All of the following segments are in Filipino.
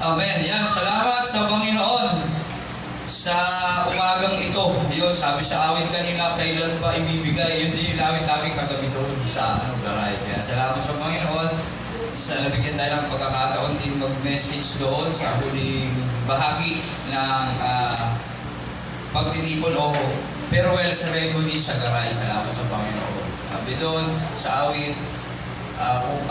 Amen. Yan, salamat sa Panginoon sa umagang ito. Yun, sabi sa awit kanina, kailan ba ibibigay? Yun din yung awit namin kagabi doon sa garay. Kaya salamat sa Panginoon sa nabigyan tayo ng pagkakataon din mag-message doon sa huling bahagi ng pagtitipon o farewell ceremony sa garay. Salamat sa Panginoon. Sabi doon sa awit, kung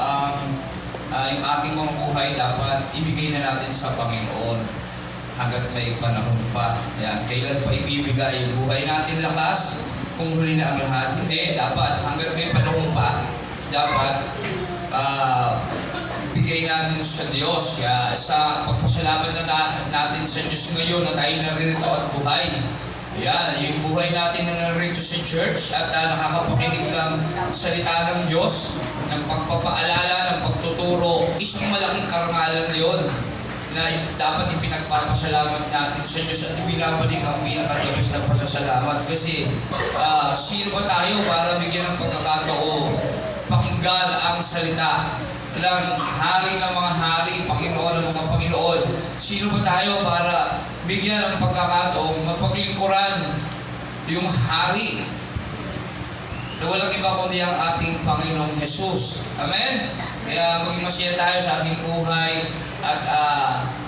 yung ating mga buhay dapat ibigay na natin sa Panginoon hanggat may panahon pa. Yan. Kailan pa ibibigay yung buhay natin lakas? Kung huli na ang lahat. Hindi, dapat hanggat may panahon pa, dapat bigay natin sa Diyos. Kaya sa pagpasalamat natin sa Diyos ngayon na tayo naririto at buhay. Yan, yung buhay natin na narito sa church at nakakapakinig ng salita ng Diyos, ng pagpapaalala, ng pagtuturo, isang malaking karangalan yon na dapat ipinagpapasalamat natin sa Diyos at ibinabalik ang pinakatapos na pasasalamat. Kasi sino ba tayo para bigyan ng pagkakataon pakinggan ang salita ng hari ng mga hari, Panginoon ng mga Panginoon? Sino ba tayo para bigyan ng pagkakataong mapaglingkuran yung hari na walang iba kundi ang ating Panginoong Jesus? Amen? Kaya maging masaya tayo sa ating buhay at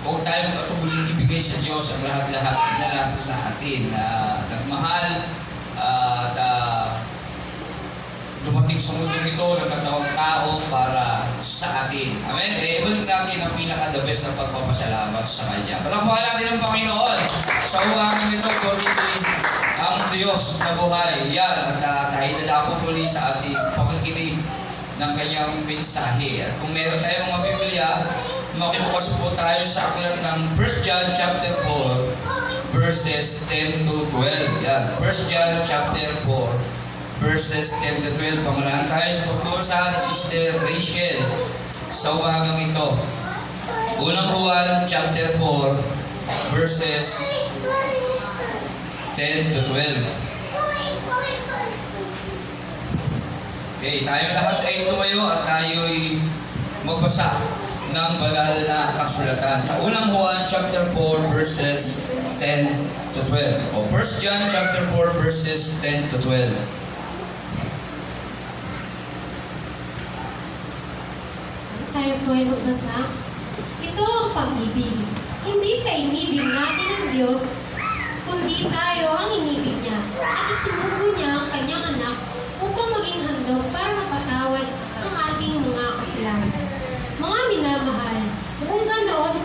huwag tayo magkatubuling ibigay sa Diyos ang lahat-lahat na nasa sa atin. Nagmahal at dumating sa mundo ito, nagkatawang tao para sa atin. Amen? Kaya ibalik natin ang pinaka-the best na pagpapasalamat sa Kanya. Palakpakan natin ang Panginoon sa uwangan nito, purihin ang Diyos na buhay. Yan, at tayo dadako muli sa ating pakikinig ng Kanyang mensahe. At kung meron tayong mga Biblia, makibukas po tayo sa aklat ng 1 John chapter 4, verses 10 to 12. Yan, 1 John chapter 4, verses 10 to 12. Pangalahan tayo sa pagkukusahan ni Sister Rachel sa umagang ito. Unang Juan chapter 4, verses 10 to 12. Okay, tayo lahat ay tumayo at tayo'y magbasa ng banal na kasulatan sa unang Juan chapter 4, verses 10 to 12. O 1 John chapter 4, verses 10 to 12. Tayo po ay magbasa. Ito ang pag-ibig. Hindi sa inibig natin ng Diyos, kundi tayo ang inibig niya. At isinugo niya ang kanyang anak upang maging handog para mapatawad ang ating mga kasalanan. Mga minamahal, kung ganoon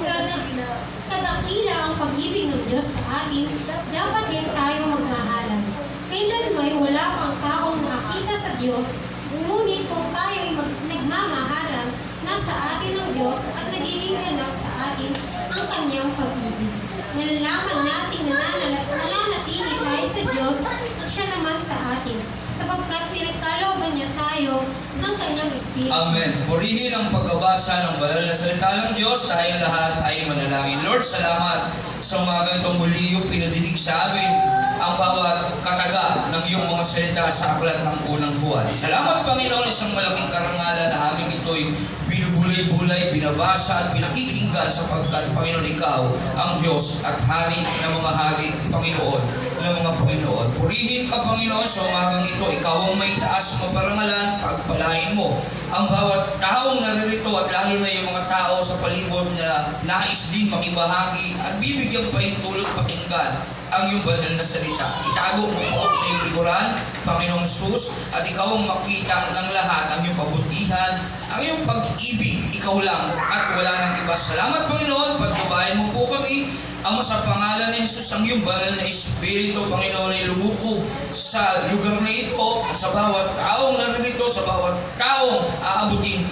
kadakila ang pag-ibig ng Diyos sa atin, dapat din tayo magmahalan. Kailanmay wala pang taong nakakita sa Diyos, ngunit kung tayo ay nagmamahalan, nasa atin ang Diyos at nagiging ganap sa atin ang kanyang pag-ibig. Nalalaman natin na nananatili tayo sa Diyos at siya naman sa atin, sapagkat pinagkalooban niya tayo ng kanyang Espiritu. Amen. Purihin ang pagbabasa ng banal na salita ng Diyos. Tayong lahat ay manalangin. Lord, salamat sa umagang itong muli yung pinadinig sa amin ang bawat kataga ng iyong mga salita sa aklat ng unang Juan. Salamat, Panginoon, isang malaking karangalan na aming ito'y binubulay-bulay, binabasa at pinakikinggan sapagkat, Panginoon, Ikaw ang Diyos at Hari ng mga hari, Panginoon ng mga Panginoon. Purihin ka, Panginoon, sa umagang ito. Ikaw ang may taas na parangalan, pagpalain mo ang bawat taong naririto at lalo na yung mga tao sa palibot na nais din makibahagi at bibigyan pa tulot pakinggan ang iyong banal na salita. Itago mo po sa iyong likuran, Panginoong Jesus, at ikaw ang makita ng lahat ang iyong kabutihan, ang iyong pag-ibig, ikaw lang at wala nang iba. Salamat, Panginoon, pagkabayan mo po kami. Ama, sa pangalan ni Jesus, ang iyong banal na Espiritu, Panginoon, ay lumuko sa lugar na ito at sa bawat taong naririto, sa bawat taong aabutin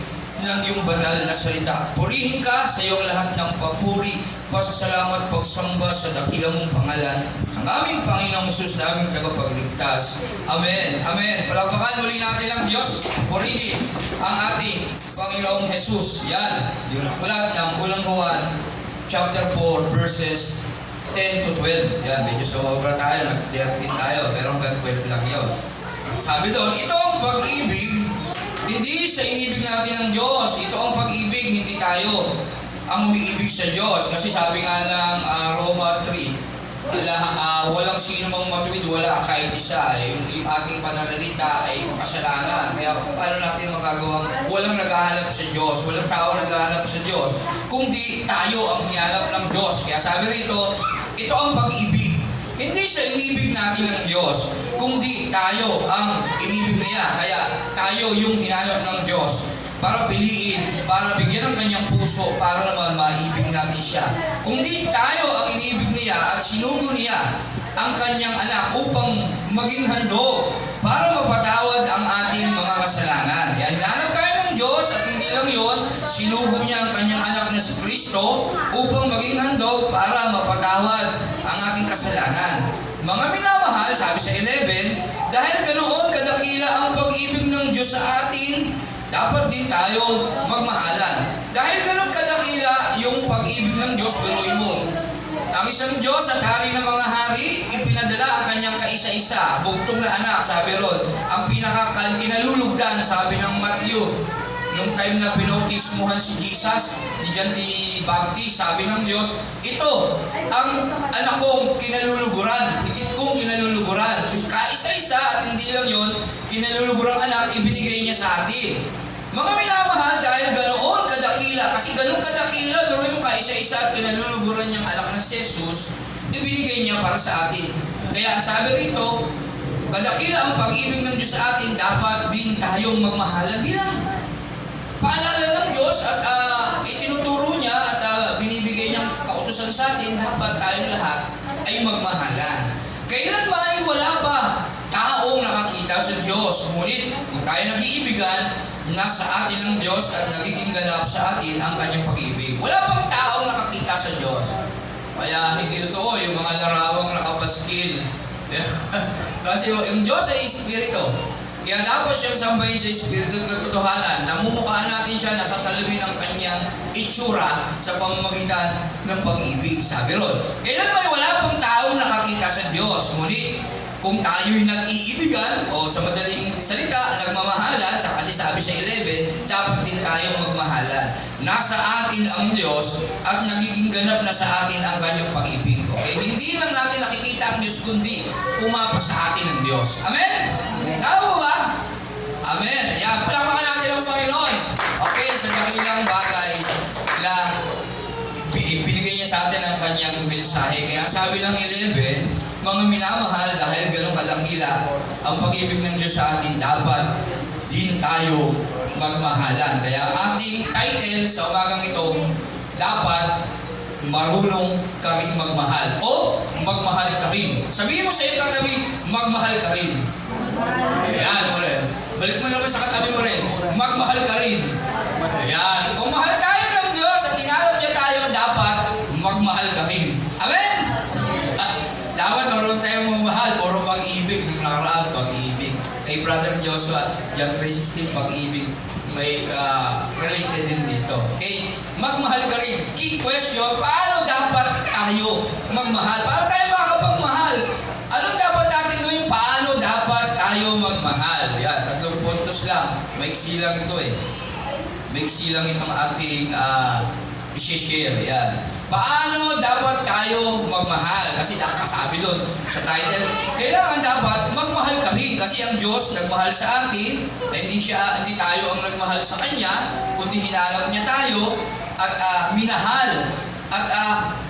ng iyong banal na salita. Purihin ka sa iyong lahat ng papuri, pasasalamat, pagsamba sa dakilang mong pangalan ng aming Panginoong Jesus na aming tagapagligtas. Amen. Amen. Palakpakan muli natin ang Diyos. Purihin ang ating Panginoong Jesus. Yan. Yung aklat ng unang Juan chapter 4, verses 10 to 12. Yan, medyo sumobra tayo, nag-13 tayo, pero hanggang 12 lang yun. Sabi doon, ito ang pag-ibig, hindi sa inibig natin ng Diyos. Ito ang pag-ibig, hindi tayo ang umiibig sa Diyos. Kasi sabi nga ng Roma 3, walang sino mang matuwid, wala kahit isa. Yung ating pananalita ay makasalanan. Kaya paano natin magagawang walang naghahanap sa Diyos, walang tao naghahanap sa Diyos, kundi tayo ang hinahanap ng Diyos. Kaya sabi rito, ito ang pag-ibig. Hindi siya inibig natin ng Diyos, kundi tayo ang inibig niya. Kaya tayo yung hinahanap ng Diyos para piliin, para bigyan ng kanyang puso, para naman maibig natin siya. Kundi tayo ang inibig niya at sinugo niya ang kanyang anak upang maging handog para mapatawad ang ating mga kasalanan. Yan, hinahanap tayo ng Diyos at hindi lang yun, sinugo niya ang kanyang anak na si Kristo upang maging handog para mapatawad ang ating kasalanan. Mga minamahal, sabi sa 11, dahil ganoon kadakila ang pag-ibig ng Diyos sa atin, dapat din tayo magmahalan. Dahil ganun kadakila yung pag-ibig ng Diyos, biruin mo. Ang isang Diyos at hari ng mga hari, ipinadala ang kanyang kaisa-isa, bugtong na anak, sabi ron. Ang pinalulugdan, sabi ng Matthew, nung time na pinautismuhan si Jesus, ni John the Baptist, sabi ng Diyos, ito, ang anak kong kinaluluguran, higit kong kinaluluguran. Kaisa-isa at hindi lang yun, kinaluluguran anak, ibinigay niya sa atin. Mga minamahal, dahil ganoon kadakila, kasi ganoon kadakila, pero yung kaisa-isa at kinaluluguran niyang anak na si Jesus, ibinigay niya para sa atin. Kaya sabi rito, kadakila ang pag-ibig ng Diyos sa atin, dapat din tayong magmahalan bilang paalala ng Diyos at itinuturo niya at binibigay niyang kautusan sa atin, dapat tayong lahat ay magmahalan. Kailan ba ay wala pa taong nakakita sa Diyos? Ngunit kung tayo nag-iibigan, nasa atin ang Diyos at nagiging ganap sa atin ang kanyang pag-ibig. Wala pang taong nakakita sa Diyos. Kaya hindi totoo yung mga larawang nakapaskil. Kasi yung Diyos ay Espiritu. Kaya dapat siyang sambahin sa Espiritu at katotohanan. Namumukhaan natin siya, nasasalamin ang kanyang itsura sa pamamagitan ng pag-ibig. Sabi ron, kailan may wala pang taong nakakita sa Diyos? Ngunit, kung tayo'y nag-iibigan, o sa madaling salita, nagmamahalan, sa kasi sabi sa 11, dapat din tayong magmahalan. Nasa atin ang Diyos at nagiging ganap na sa atin ang kanyang pag-ibig. Okay? Hindi lang natin nakikita ang Diyos, kundi pumapa sa atin ang Diyos. Amen? Tama ba? Amen. Yan, palakpakan natin ang Panginoon. Okay, sa dakilang bagay na binigay niya sa atin ang kanyang mensahe. Kaya sabi ng 11, mga minamahal, dahil ganun kadakila ang pag-ibig ng Diyos sa atin, dapat din tayo magmahalan. Kaya ating title sa umagang ito, dapat marunong kaming magmahal o magmahal ka rin. Sabihin mo sa iyo katabi, magmahal ka rin. Ayan mo rin. Balik mo naman sa katabi mo rin, magmahal ka rin. Ayan. Kung mahal tayo ng Diyos at tinanap niya tayo, dapat magmahal ka rin. Amen? Dapat marunong tayong magmahal, puro pag-ibig, yung nakaraan, pag-ibig. Kay Brother Joshua, John 3:16, pag-ibig, may related din dito. Okay? Magmahal ka rin. Key question, paano dapat tayo magmahal? Paano tayo makakapagmahal? Anong dapat natin gawin? Paano dapat tayo magmahal? Yan, 3 puntos lang. Maiksi lang ito eh. Maiksi lang itong ating i-share. Yan. Paano dapat tayo magmahal? Kasi nakasabi doon sa title, kailangan dapat magmahal kami kasi ang Diyos nagmahal sa atin, hindi tayo ang nagmahal sa Kanya, kundi hinalap niya tayo at minahal. At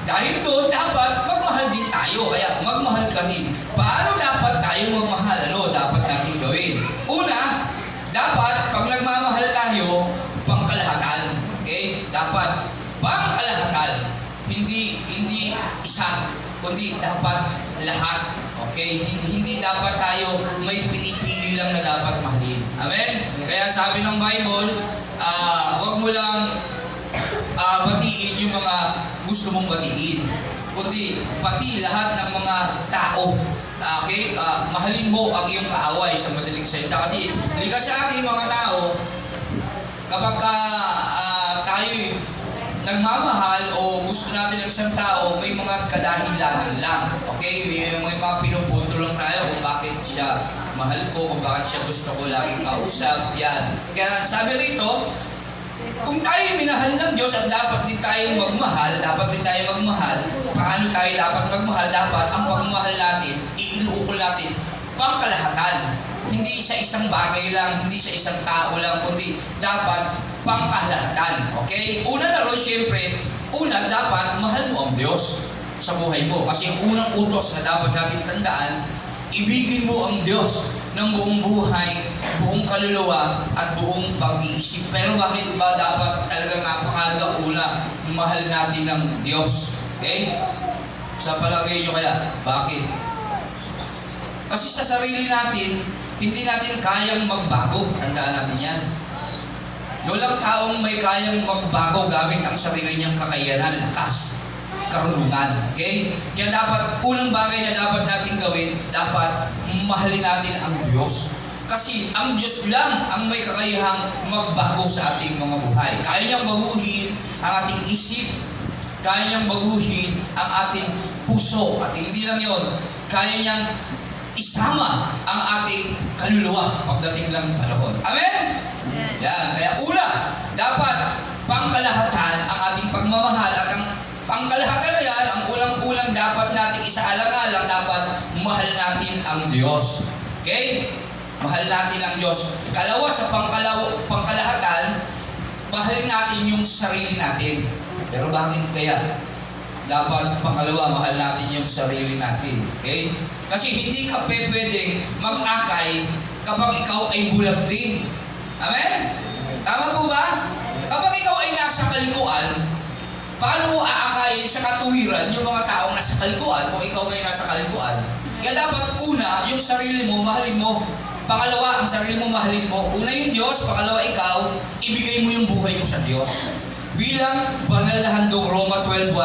dahil doon, dapat magmahal din tayo. Kaya magmahal kami. Paano dapat tayo magmahal? Ano dapat natin gawin? Una, dapat pag nagmamahal tayo, pangkalahatan. Okay? Dapat pangkalahatan. Hindi isa, kundi dapat lahat. Okay? Hindi dapat tayo may pinipili lang na dapat mahalin. Amen? Kaya sabi ng Bible, huwag mo lang batiin yung mga gusto mong batiin, kundi pati lahat ng mga tao. Okay? Mahalin mo ang iyong kaaway sa madaling salita. Kasi likas sa ating mga tao, kapag tayo'y nagmamahal o gusto natin ng isang tao, may mga kadahilanan lang. Okay? May mga pinupunto lang tayo kung bakit siya mahal ko, kung bakit siya gusto ko laging kausap. Yan. Kaya sabi rito, Kung tayo minahal ng Diyos at dapat din tayong magmahal, paano tayo dapat magmahal? Dapat ang pagmamahal natin, iinuukol natin, pangkalahatan. Hindi sa isang bagay lang, hindi sa isang tao lang, kundi dapat pangkalahatan. Okay? Una na rin, syempre, dapat mahal mo ang Diyos sa buhay mo. Kasi yung unang utos na dapat natin tandaan, ibigin mo ang Diyos ng buong buhay, buong kaluluwa, at buong pag-iisip. Pero bakit ba dapat talagang napakahalaga mahal natin ng Diyos? Okay? Sa palagay nyo kaya, bakit? Kasi sa sarili natin, hindi natin kayang magbago. Tandaan natin yan. Walang taong may kayang magbago gamit ang sarili niyang kakayanan, lakas, karunungan. Okay? Kaya dapat, unang bagay na dapat natin gawin, dapat mahalin natin ang Diyos. Kasi ang Diyos lang ang may kakayahang magbago sa ating mga buhay. Kaya niyang baguhin ang ating isip, kaya niyang baguhin ang ating puso. At hindi lang yon, kaya niyang isama ang ating kaluluwa pagdating lang panahon. Amen? Yan. Kaya dapat pangkalahatan ang ating pagmamahal at ang pangkalahatan na yan, ang unang-unang dapat natin isaalang-alang, dapat mahal natin ang Diyos. Okay? Mahal natin ang Diyos. Ikalawa sa pangkalahatan, mahalin natin yung sarili natin. Pero bakit kaya? Dapat pangalawa, mahal natin yung sarili natin. Okay? Kasi hindi ka pwedeng mag-akay kapag ikaw ay bulag din. Amen? Tama po ba? Kapag ikaw ay nasa kalikuan, paano mo aakayin sa katuwiran yung mga taong nasa kalikuan kung ikaw ay nasa kalikuan? Kaya dapat una, yung sarili mo, mahalin mo. Pangalawa, ang sarili mo, mahalin mo. Una yung Diyos, pangalawa ikaw, ibigay mo yung buhay mo sa Diyos. Bilang banal na handog, Roma 12:1,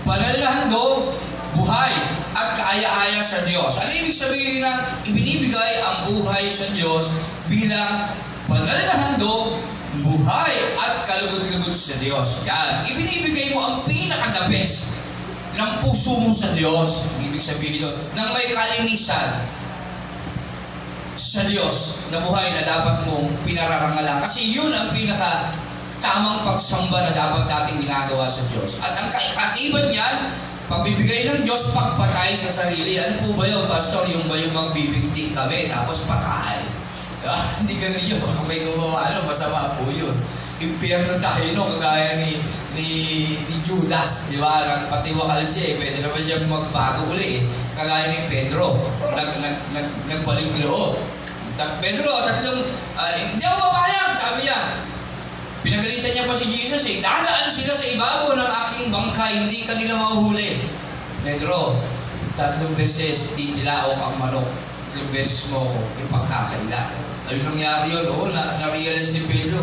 banal na handog, buhay at kaaya-aya sa Diyos. Ano ibig sabihin na ibinibigay ang buhay sa Diyos bilang banal na handog, buhay at kalugod-lugod sa Diyos. Yan. Ibinibigay mo ang pinaka-the best ng puso mo sa Diyos. Ibig sabihin doon, nang may kalinisan sa Diyos na buhay na dapat mong pinararangalan. Kasi yun ang pinaka-tamang pagsamba na dapat nating ginagawa sa Diyos. At ang kaibahan niyan, pagbibigay ng Diyos, pagpatay sa sarili. Ano po ba yun, Pastor? Yung ba yung magbibigting kami, tapos patay? Hindi ganun yun. Baka may gumawa, masama po yun. Impyerno tayo, kagaya ni Judas, di ba? Nagpatiwakal siya, pwede naman siya magbago uli. Kagaya ni Pedro, nagbalik loob. Pedro, hindi ako papayag, sabi niya. Pinagalitan niya pa si Jesus, dadaan sila sa ibabaw ng aking bangkay, hindi kanila mahuhuli. Pedro, 3 beses titilaok ang manok, 3 beses mo ipagkakaila. Ayun nangyari yun, na-realize ni Pedro,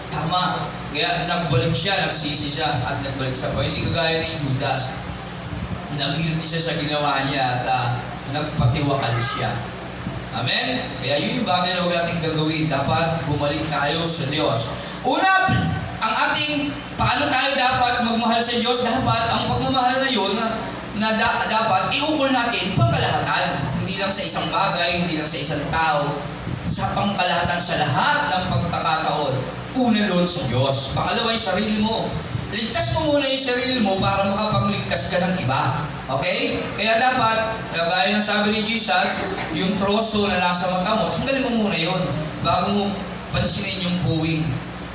tama. Kaya nagbalik siya, nagsisi siya, at nagbalik sa pa. Hindi kagaya ni Judas. Nagilty siya sa ginawa niya at nagpatiwakal siya. Amen? Kaya yun yung bagay na huwag natin gagawin. Dapat bumalik tayo sa Diyos. Una, paano tayo dapat magmahal sa Diyos? Dapat, ang pagmamahal na yun, na dapat iukol natin pangkalahatan. Hindi lang sa isang bagay, hindi lang sa isang tao, sa pangkalahatan sa lahat ng pagkakataon. Una doon sa Diyos. Pangalawa yung sarili mo. Ligtas mo muna yung sarili mo para makapagligtas ka ng iba. Okay? Kaya dapat, gaya ng sabi ni Jesus, yung troso na nasa mata mo, tanggalin mo muna yun bago mo pansinin yung puwing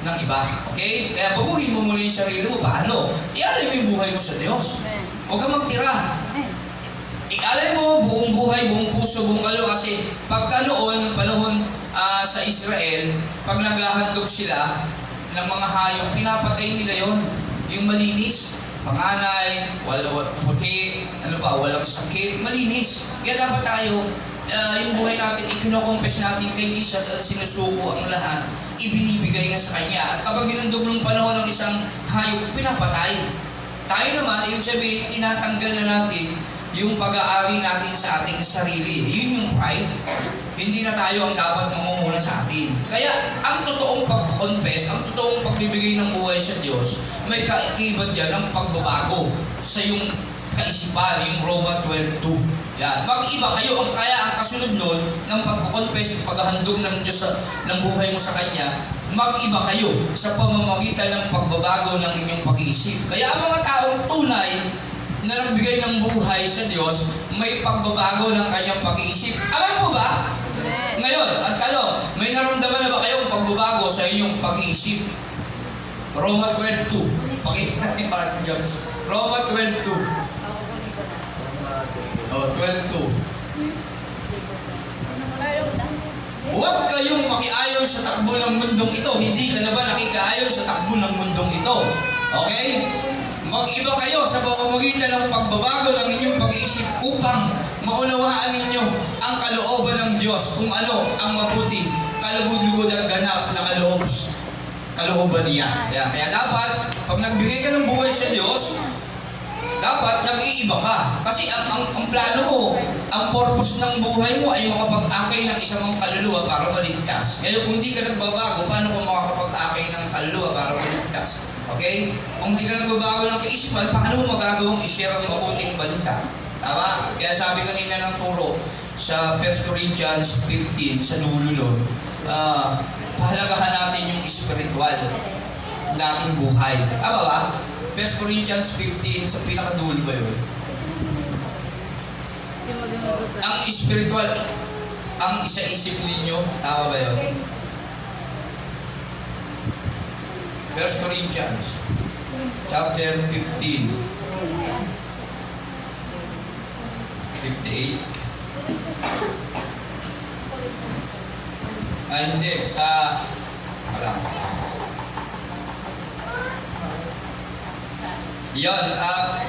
ng iba. Okay? Kaya baguhin mo muna yung sarili mo. Paano? Ialay mo yung buhay mo sa Diyos. Huwag kang magtira. Ialay mo buong buhay, buong puso, buong kaluluwa. Kasi pagka noon, panahon sa Israel, pag naghahandog sila ng mga hayop, pinapatay nila yon. Yung malinis, panganay, puti, walang sakit, malinis. Kaya dapat tayo, yung buhay natin, ikinocompess natin kay Jesus at sinusuko ang lahat, ibinibigay na sa Kanya. At kapag hinandog ng panahon ng isang hayop, pinapatay. Tayo naman, ibig sabihin, tinatanggal na natin yung pag-aari natin sa ating sarili. Yun yung pride. Hindi na tayo ang dapat mamumuna sa atin. Kaya, ang totoong pag-confess, ang totoong pagbibigay ng buhay sa Diyos, may kaikibat yan ng pagbabago sa yung kaisipan, yung Roma 12:2. Yan. Mag-iba kayo. Ang kasunod nun ng pagkukonfess at paghahandog ng Diyos ng buhay mo sa Kanya, mag-iba kayo sa pamamagitan ng pagbabago ng inyong pag-iisip. Kaya ang mga taong tunay na nagbigay ng buhay sa Diyos, may pagbabago ng kanyang pag-iisip. Alam mo ba? Ngayon, ang tanong, may naramdaman na ba kayong pagbabago sa inyong pag-iisip? Roma 12:2. Pakita natin para sa Diyos. Roma 12:2. Oh, 12:2. Huwag kayong makiayon sa takbo ng mundong ito. Hindi ka na ba nakikaayon sa takbo ng mundong ito? Okay? Mag-iba kayo sa pamamagitan ng pagbabago ng inyong pag-iisip upang maunawaan ninyo ang kalooban ng Diyos kung ano ang mabuti, kalugod-lugod at ganap na kalooban niya. Kaya dapat, pag nagbigay ka ng buhay sa Diyos, dapat nag-iiba ka. Kasi ang plano mo, ang purpose ng buhay mo ay makapag-akay ng isang kaluluwa para maligtas. Kaya kung hindi ka nagbabago, paano ka makakapag-akay ng kaluluwa para maligtas? Okay? Kung hindi ka nagbabago ng kaisipan, paano mo magagawang i-share ang mabuting balita? Tama? Kaya sabi kanina ng turo sa 1 Corinthians 15, sa dulo, pahalagahan natin yung spiritual nating buhay. Tama ba? 1 Corinthians 15, sa pinakadulo ba yun? Ang spiritual, ang isa-isip ninyo, tama ba yun? 1 Corinthians, chapter 15, 58. Hindi, sa, yan,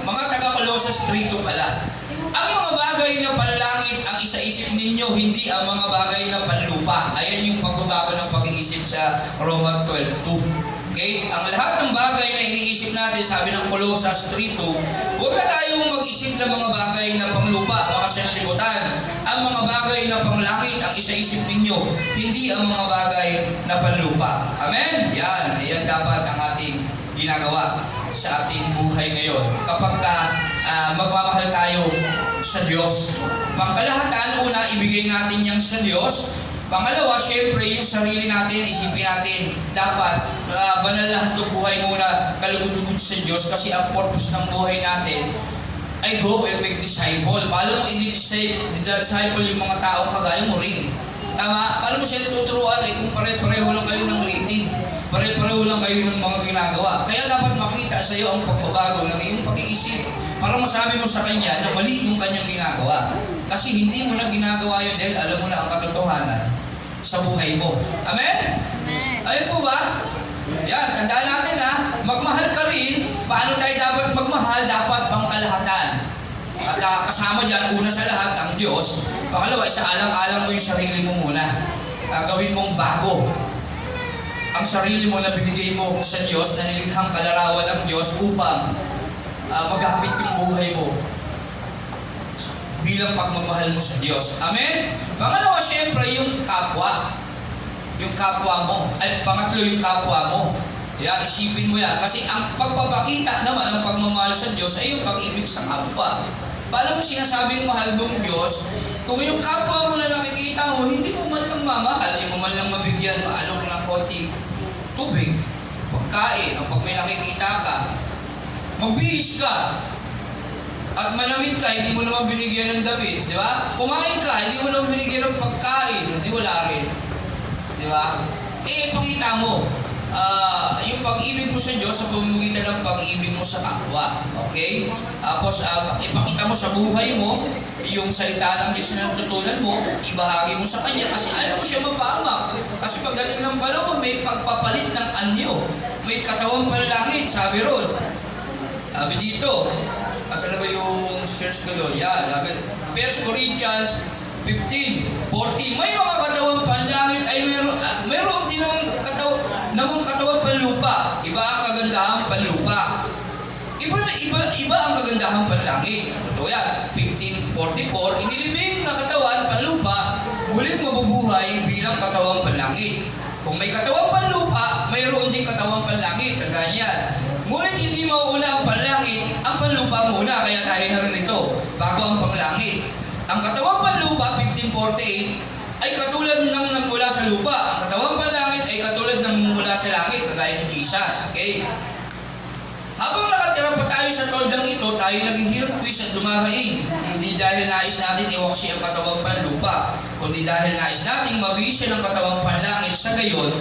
mga taga-Colossus 3:2 pala. Ang mga bagay na panlangit ang isa-isip ninyo, hindi ang mga bagay na panlupa. Ayan yung pagbabago ng pag-iisip sa Roma 12:2. Okay? Ang lahat ng bagay na iniisip natin, sabi ng Colossus 3:2, huwag na tayong mag-isip ng mga bagay na panglupa, mga sanlibutan. Ang mga bagay na panglangit ang isa-isip ninyo, hindi ang mga bagay na panlupa. Amen? Yan dapat ang ating ginagawa sa ating buhay ngayon. Kapag magmamahal tayo sa Diyos. Pangkalahatan, una, ibigay natin yan sa Diyos. Pangalawa, syempre, yung sarili natin, isipin natin, dapat banal lahat ng buhay muna kalugod-lugod sa Diyos kasi ang purpose ng buhay natin ay go and make disciple. Paano mo i-disciple yung mga taong kagaya mo rin? Tama? Paano mo siya tuturuan kung pare-pareho lang kayo ng leading? Pare-pareho lang kayo ng mga ginagawa. Kaya dapat makita sa iyo ang pagbabago ng iyong pag-iisip para masabi mo sa kanya na mali yung kanyang ginagawa. Kasi hindi mo na ginagawa yun dahil alam mo na ang katotohanan sa buhay mo. Amen? Ayun po ba? Yan, tandaan natin magmahal ka rin. Paano tayo dapat magmahal? Dapat pangkalahatan. At kasama dyan, una sa lahat, ang Diyos. Pangalawa, isaalang-alang mo yung sarili mo muna. Gawin mong bago ang sarili mo na binigay mo sa Diyos, na nilikhang kalarawan ng Diyos upang magamit yung buhay mo bilang pagmamahal mo sa Diyos. Amen? Pangalawa, siyempre, yung kapwa. Yung kapwa mo. Ay, pangatlo, yung kapwa mo. Kaya isipin mo yan. Kasi ang pagpapakita naman ng pagmamahal sa Diyos ay yung pag-ibig sa kapwa. Paano mo sinasabing mahal mong Diyos kung yung kapwa mo na nakikita mo, hindi mo man lang mamahal, hindi mo man lang mabigyan, maalok ng konti tubig, pagkain, o pag may nakikita ka, magbihis ka, at manamit ka, hindi mo naman binigyan ng damit, di ba? Kumain ka, hindi mo naman binigyan ng pagkain, hindi wala rin. Di ba? Pakita mo yung pag-ibig mo sa Diyos sa pamamagitan ng pag-ibig mo sa kapwa. Okay? Tapos, ipakita mo sa buhay mo yung salita ng Diyos na natutunan mo, ibahagi mo sa Kanya kasi ayaw mo siya mapahamak. Kasi pagdating ng panahon, may pagpapalit ng anyo. May katawang panlangit, sabi ron. Sabi dito, asa na ba yung search ko doon? Yan, 1 Corinthians 15:40. May mga katawang panlangit ay mayroon din namang katawang panlupa. Iba ang kagandahang panlupa. Iba ang kagandahang panlangit. Ito yan, 15:44. Inilibing na katawan, panlupa, muling mabubuhay bilang katawang panlangit. Kung may katawang panlupa, mayroon din katawang panlangit. Tandaan yan. Ngunit hindi mauuna ang panlangit, ang panlupa muna. Kaya tayo na rin ito, bago ang panlangit. Ang katawang panlupa, 1548, ay katulad ng nagmula sa lupa. Ang katawang panlangit ay katulad ng mumula sa langit, kagaya ni Jesus. Okay? Habang nakatira pa tayo sa toldang ito, tayo naghihirap buwis at dumaraing. Hindi dahil nais natin iwaksi ang katawang panlupa, kundi dahil nais nating mabisi ang katawang panlangit. Sa gayon,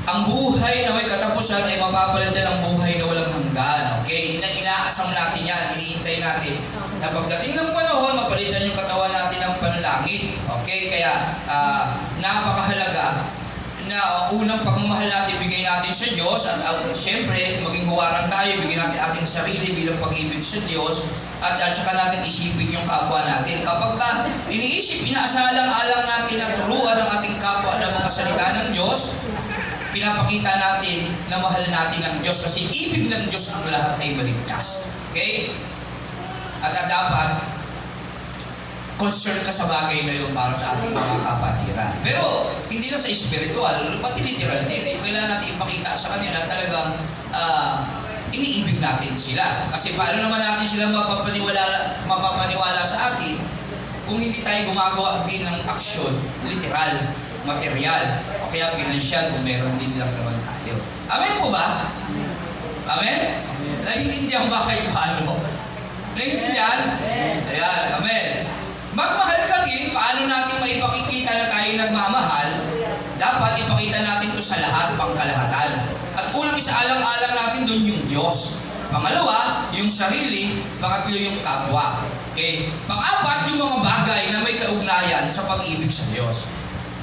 ang buhay na may katapusan ay mapapalitan ng buhay na walang hanggan. Okay? Inaasam natin yan, hinihintay natin na pagdating ng panahon, mapalitan yung katawan natin ng panlangit. Okay? Kaya, napakahalaga na unang pagmamahal natin, bigay natin sa Diyos at siyempre, maging huwaran tayo, bigyan natin ating sarili bilang pag-ibig sa Diyos at saka natin isipin yung kapwa natin. Kapag iniisip, inaasalang-alang natin at turuan ang ating kapwa ng mga salita ng Diyos, pinapakita natin na mahal natin ang Diyos kasi ibig ng Diyos ang lahat ay maligtas. Okay? At dapat, concern ka sa bagay na yun para sa ating mga kapatiran. Pero, hindi lang sa spiritual, pati literal din. Kailangan natin ipakita sa kanila talagang iniibig natin sila. Kasi paano naman natin sila mapapaniwala sa atin kung hindi tayo gumagawa din ng aksyon, literal, material, o kaya financial kung meron din lang naman tayo. Amen po ba? Amen? Nahihindihan ba kayo paano? Nahihindihan? Ayan, amen. Magmahal ka din, paano natin maipakikita na tayo nagmamahal? Dapat ipakita natin ito sa lahat, pangkalahatan. At unang isaalang-alang natin doon yung Diyos. Pangalawa, yung sarili. Pangatlo, yung kapwa. Okay? Pang-apat, yung mga bagay na may kaugnayan sa pag-ibig sa Diyos.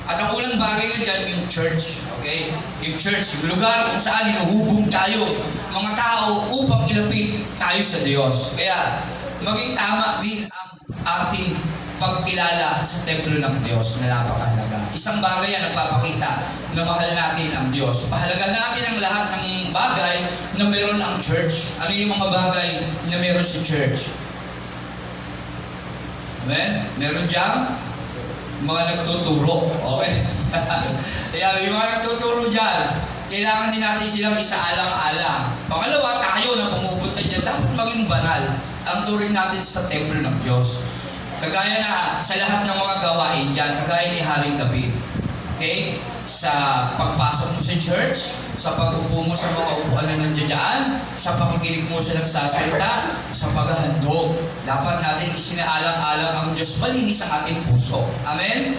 At ang unang bagay na dyan, yung church. Okay? Yung church, yung lugar kung saan hinuhubog tayo, mga tao, upang ilapit tayo sa Diyos. Kaya, maging tama din ang ating pagkilala sa templo ng Diyos na napakahalaga. Isang bagay yan nagpapakita na mahal natin ang Diyos. Pahalaga natin ang lahat ng bagay na meron ang church. Ano yung mga bagay na meron si church? Amen? Meron dyan mga nagtuturo. Okay? Kaya may mga nagtuturo dyan. Kailangan din natin silang isaalang-alang. Pangalawa, tayo na pumupunta dyan, dapat maging banal ang turing natin sa templo ng Diyos. Kagaya na sa lahat ng mga gawain dyan, kagaya ni Haring David. Okay? Sa pagpasok mo sa church, sa pag-upo mo sa mga upuan na nandiyan dyan, sa pakikinig mo sa nagsasalita, sa paghahandog. Dapat natin isinaalang-alang ang Diyos, malinis ang ating puso. Amen?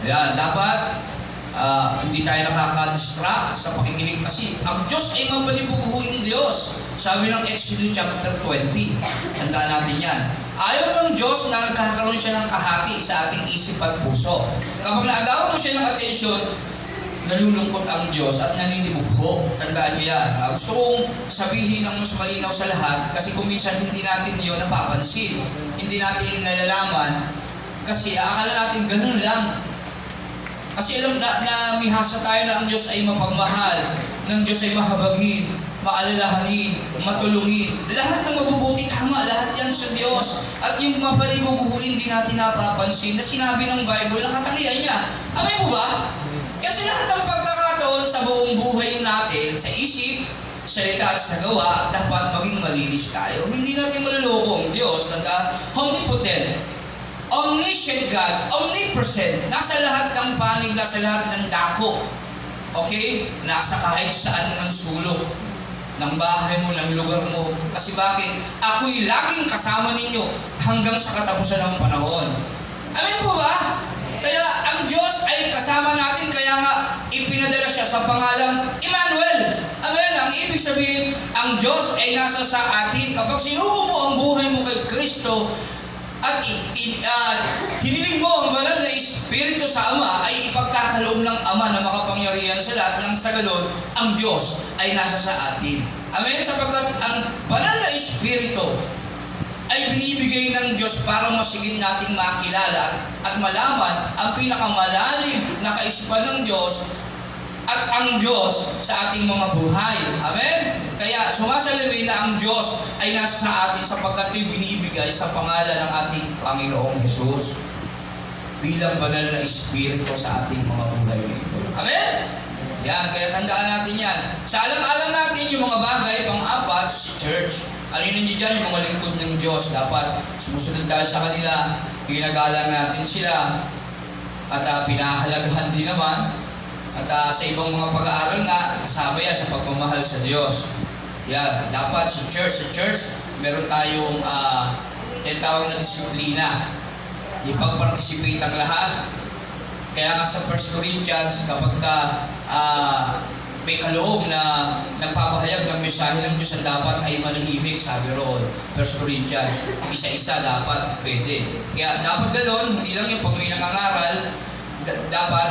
Yan, dapat hindi tayo nakaka-distract sa pakikinig kasi ang Diyos ay mapanibubuhuing Diyos. Sabi ng Exodus chapter 20, tandaan natin yan. Ayaw ng Diyos na nagkakaroon siya ng kahati sa ating isip at puso. Kapag naagawan mo siya ng atensyon, nalulungkot ang Diyos at naninibugho. Tandaan niyo yan. Gusto kong sabihin ng mas malinaw sa lahat kasi kung minsan hindi natin yun napapansin. Hindi natin nalalaman kasi akala natin ganun lang. Kasi alam na mihasa tayo na ang Diyos ay mapagmahal, ng Diyos ay mahabagin, maalalahanin, matulungin. Lahat ng mabubuti, tama, lahat yan sa Diyos. At yung mapalibubuhuin din natin napapansin na sinabi ng Bible, nakatangian niya. Amen po ba? Kasi lahat ng pagkakataon sa buong buhay natin, sa isip, salita at sa gawa, dapat maging malinis tayo. Hindi natin maluloko ang Diyos na omnipotent, omniscient God, omnipresent, nasa lahat ng panig, nasa lahat ng dako. Okay? Nasa kahit saan ng sulok ng bahay mo, ng lugar mo. Kasi bakit? Ako'y laging kasama ninyo hanggang sa katapusan ng panahon. Amen po ba? Kaya ang Diyos ay kasama natin, kaya nga ipinadala siya sa pangalang Emmanuel. Amen? Ang ibig sabihin, ang Diyos ay nasa sa atin. Kapag sinubo mo ang buhay mo kay Kristo, at hiniling mo ang banal na Espiritu sa Ama, ay ipagkakaloob ng Ama na makapangyarihan sa lahat, nang sa ganon, ang Diyos ay nasa sa atin. Amen? Sapagkat ang banal na Espiritu ay binibigay ng Diyos para masigit nating makilala at malaman ang pinakamalalim na kaisipan ng Diyos at ang Diyos sa ating mga buhay. Amen? Kaya sumasalamin na ang Diyos ay nasa sa atin sapagkat ito'y binibigay sa pangalan ng ating Panginoong Jesus bilang banal na Espiritu sa ating mga buhay ito. Amen? Yan, kaya tandaan natin yan. Sa alam-alam natin yung mga bagay, pang-apat, si church. Alinin niyo dyan yung mga lingkod ng Diyos. Dapat sumusunod tayo sa kanila. ginagalang natin sila at pinahalagahan din naman. At sa ibang mga pag-aaral nga, kasama yan sa pagmamahal sa Diyos. Yan, dapat sa church, meron tayong tinatawag na disiplina. Ipag-participate ang lahat. Kaya nga sa 1 Corinthians, kapag may kaloob na nagpapahayag ng mensahe ng Diyos na dapat ay manahimik, sabi roon, 1 Corinthians, isa-isa dapat pwede. Kaya dapat gano'n, hindi lang yung pag may nangangaral, dapat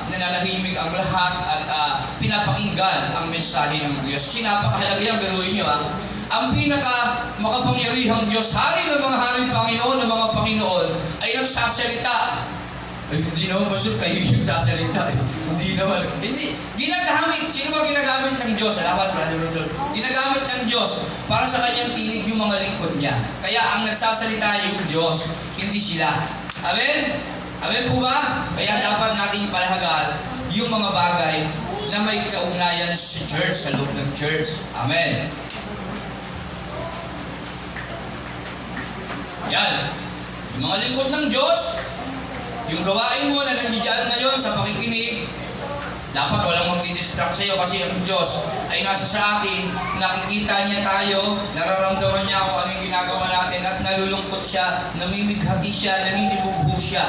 nananahimik ang lahat at pinapakinggan ang mensahe ng Diyos. Kasi napakahalaga yan, biruin nyo ang pinaka makapangyarihang Diyos, hari ng mga hari, Panginoon ng mga Panginoon, ay nagsasalita. Ay, hindi naman basta kayo yung sasalita. Hindi naman. Hindi. Ginagamit. Sino ba ginagamit ng Diyos? Salamat, Brother Rodol. Ginagamit ng Diyos para sa kanyang tinig yung mga lingkod niya. Kaya ang nagsasalita yung Diyos, hindi sila. Amen? Amen po ba? Kaya dapat nating palahagaan yung mga bagay na may kaugnayan sa church, sa loob ng church. Amen. Yan. Yung mga lingkod ng Diyos, yung gawain mo na nandiyan ngayon sa pakikinig, dapat walang mag-distract sa iyo kasi ang Diyos ay nasa sa atin, nakikita niya tayo, nararamdaman niya kung ano yung ginagawa natin at nalulungkot siya, namimighati siya, naninibugbo siya.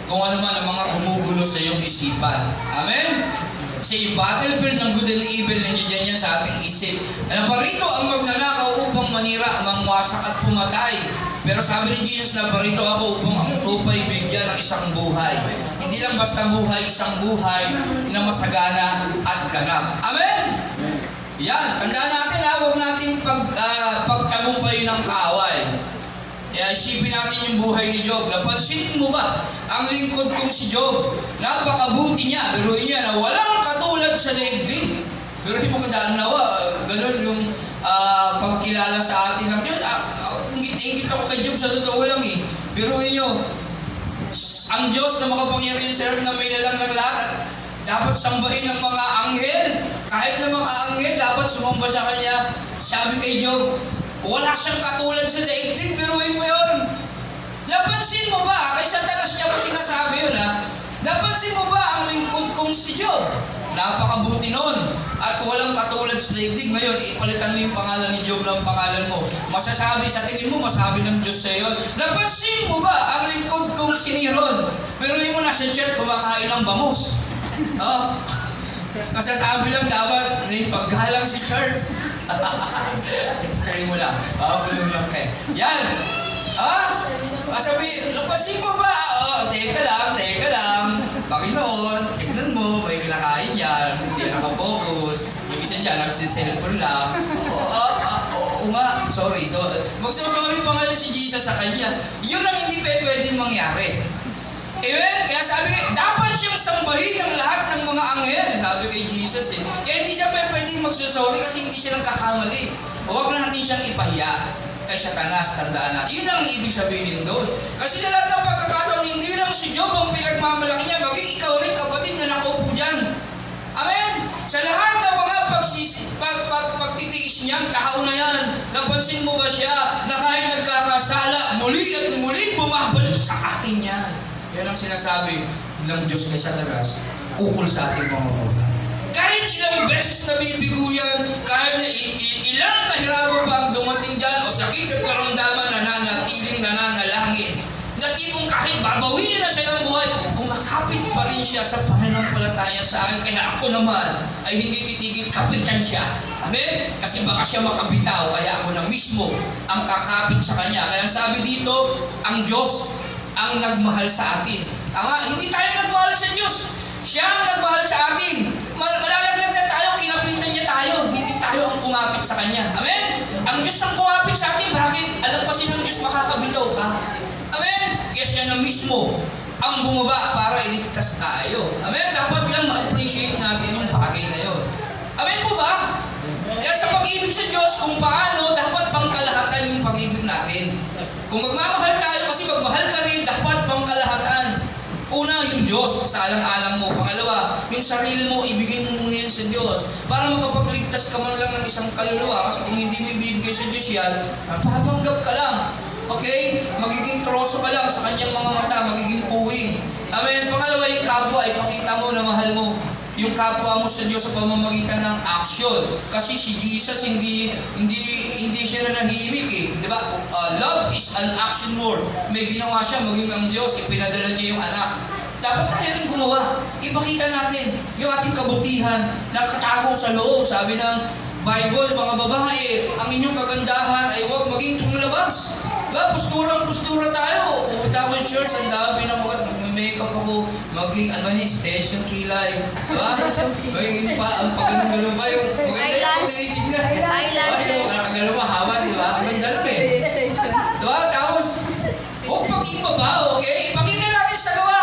Kung ano man ang mga gumugulo sa iyong isipan. Amen? Kasi battlefield ng good and evil nandiyan yan sa ating isip. Naparito ang magnanakaw upang manira, mangwasak at pumatay. Pero sabi ni Jesus, naparito ako upang ang lupa'y bigyan ng isang buhay. Hindi lang basta buhay, isang buhay na masagana at ganap. Amen? Yan, tandaan natin huwag natin pagtagumpay ng kaaway. Kaya isipin natin yung buhay ni Job. Napansin mo ba ang lingkod kong si Job? Napakabuti niya. Pero niya na walang katulad sa daigdig. Pero hindi mo kadaan nawa. Ganun yung pagkilala sa atin ng Diyos. Ingit ako kay Job sa totoo lang eh. Pero inyo, ang Diyos na makapangyarihan sa earth na may lalang ng lahat, dapat sambahin ng mga anghel. Kahit ng mga anghel, dapat sumamba sa kanya. Sabi kay Job, wala siyang katulad sa daigdig, biruin mo yun. Napansin mo ba? Kay Satanas niya pa sinasabi yun Napansin mo ba ang lingkod kong si Job? Napakabuti nun. At walang katulad sa daigdig. Ngayon, ipalitan mo yung pangalan ni Job ng pangalan mo. Masasabi sa tingin mo, masabi ng Diyos sa iyo. Napansin mo ba ang lingkod kong si Neron? Biruin mo na sa church, kumakain ng bangus. Masasabi lang dapat, may paggalang si church. Kaya mo lang. Bulong lang kayo. Yan. Masabi, napansin mo ba? Teka lang. Panginoon, tignan mo, may kinakain yan. Hindi nakapokus. Yung isa dyan, nagsiselfon lang. Oo nga. Sorry. Magsusorry pa ngayon si Jesus sa kanya. Yun ang hindi pwedeng mangyari. Amen? Kaya sabi, dapat siyang sambahin ng lahat ng mga anghel. Sabi kay Jesus Kaya hindi siya pwedeng magsusorry kasi hindi siya nagkakamali. Huwag na natin siyang ipahiya kay Satanas, tandaan natin. Yun ang ibig sabihin doon. Kasi sa lahat ng pagkakataon, hindi lang si Job ang pinagmamalaki niya, maging ikaw rin kapatid na nakaupo dyan. Amen? Sa lahat ng mga pagtitiis niya, tao na yan. Napansin mo ba siya na kahit nagkakasala, muli at muli bumabalik sa akin yan. Yan ang sinasabi ng Diyos kay Satanas, ukol sa ating mga buhay. Kahit ilang beses na bibigo yan, kahit na ilang kahirapan pa ang dumating dyan, o sakit at karamdaman na nanatiling nananalangin, na tipong kahit babawiin na siya ng buhay, kumakapit pa rin siya sa pananampalataya sa akin. Kaya ako naman ay hindi titigil, kapitan siya. Amen? Kasi baka siya makabitaw, kaya ako na mismo ang kakapit sa kanya. Kaya sabi dito, ang Diyos ang nagmahal sa atin. Hindi tayo nagmahal sa Diyos. Siya ang nagmahal sa atin. Malalaglag na tayo, kinapitan niya tayo. Hindi tayo ang kumapit sa Kanya. Amen? Ang Diyos ang kumapit sa atin. Bakit? Alam kasi ng Diyos makakabitaw ka. Amen? Kaya siya na mismo ang bumaba para iligtas tayo. Amen? Dapat lang ma-appreciate natin yung bagay na yun. Amen po ba? Kaya sa pag-ibig sa Diyos, kung paano, dapat pangkalahatan yung pag-ibig natin. Kung magmamahal tayo, kasi magmahal ka rin, dapat pangkalahatan. Una, yung Diyos sa alang-alang mo. Pangalawa, yung sarili mo, ibigay mo muna yan sa Diyos. Para makapagligtas ka man lang ng isang kaluluwa. Kasi kung hindi mo ibibigay sa Diyos yan, napapanggap ka lang. Okay? Magiging troso ka lang sa kanyang mga mata, magiging puwing. Amen? Pangalawa, yung kapwa, ipakita mo na mahal mo yung kapwa mo sa Diyos sa pamamagitan ng action. Kasi si Jesus hindi siya na nahimik eh. Di ba? Love is an action word. May ginawa siya, maging ang Diyos, ipinadala niya yung anak. Dapat tayo rin gumawa. Ipakita natin yung ating kabutihan na katago sa loob. Sabi ng Bible, mga babae, ang inyong kagandahan ay huwag maging panglabas. Diba? Postura tayo. Pupunta ako yung church, ang dami na mag-makeup ako, maging extension kilay. Diba? Magiging ang pag-ganun ba yung maganda yung kung tinitignan. Ang haba, diba? Ang ganda nun eh. Diba? Tapos, huwag pag-ibaba, okay? Ipakita natin sa gawa.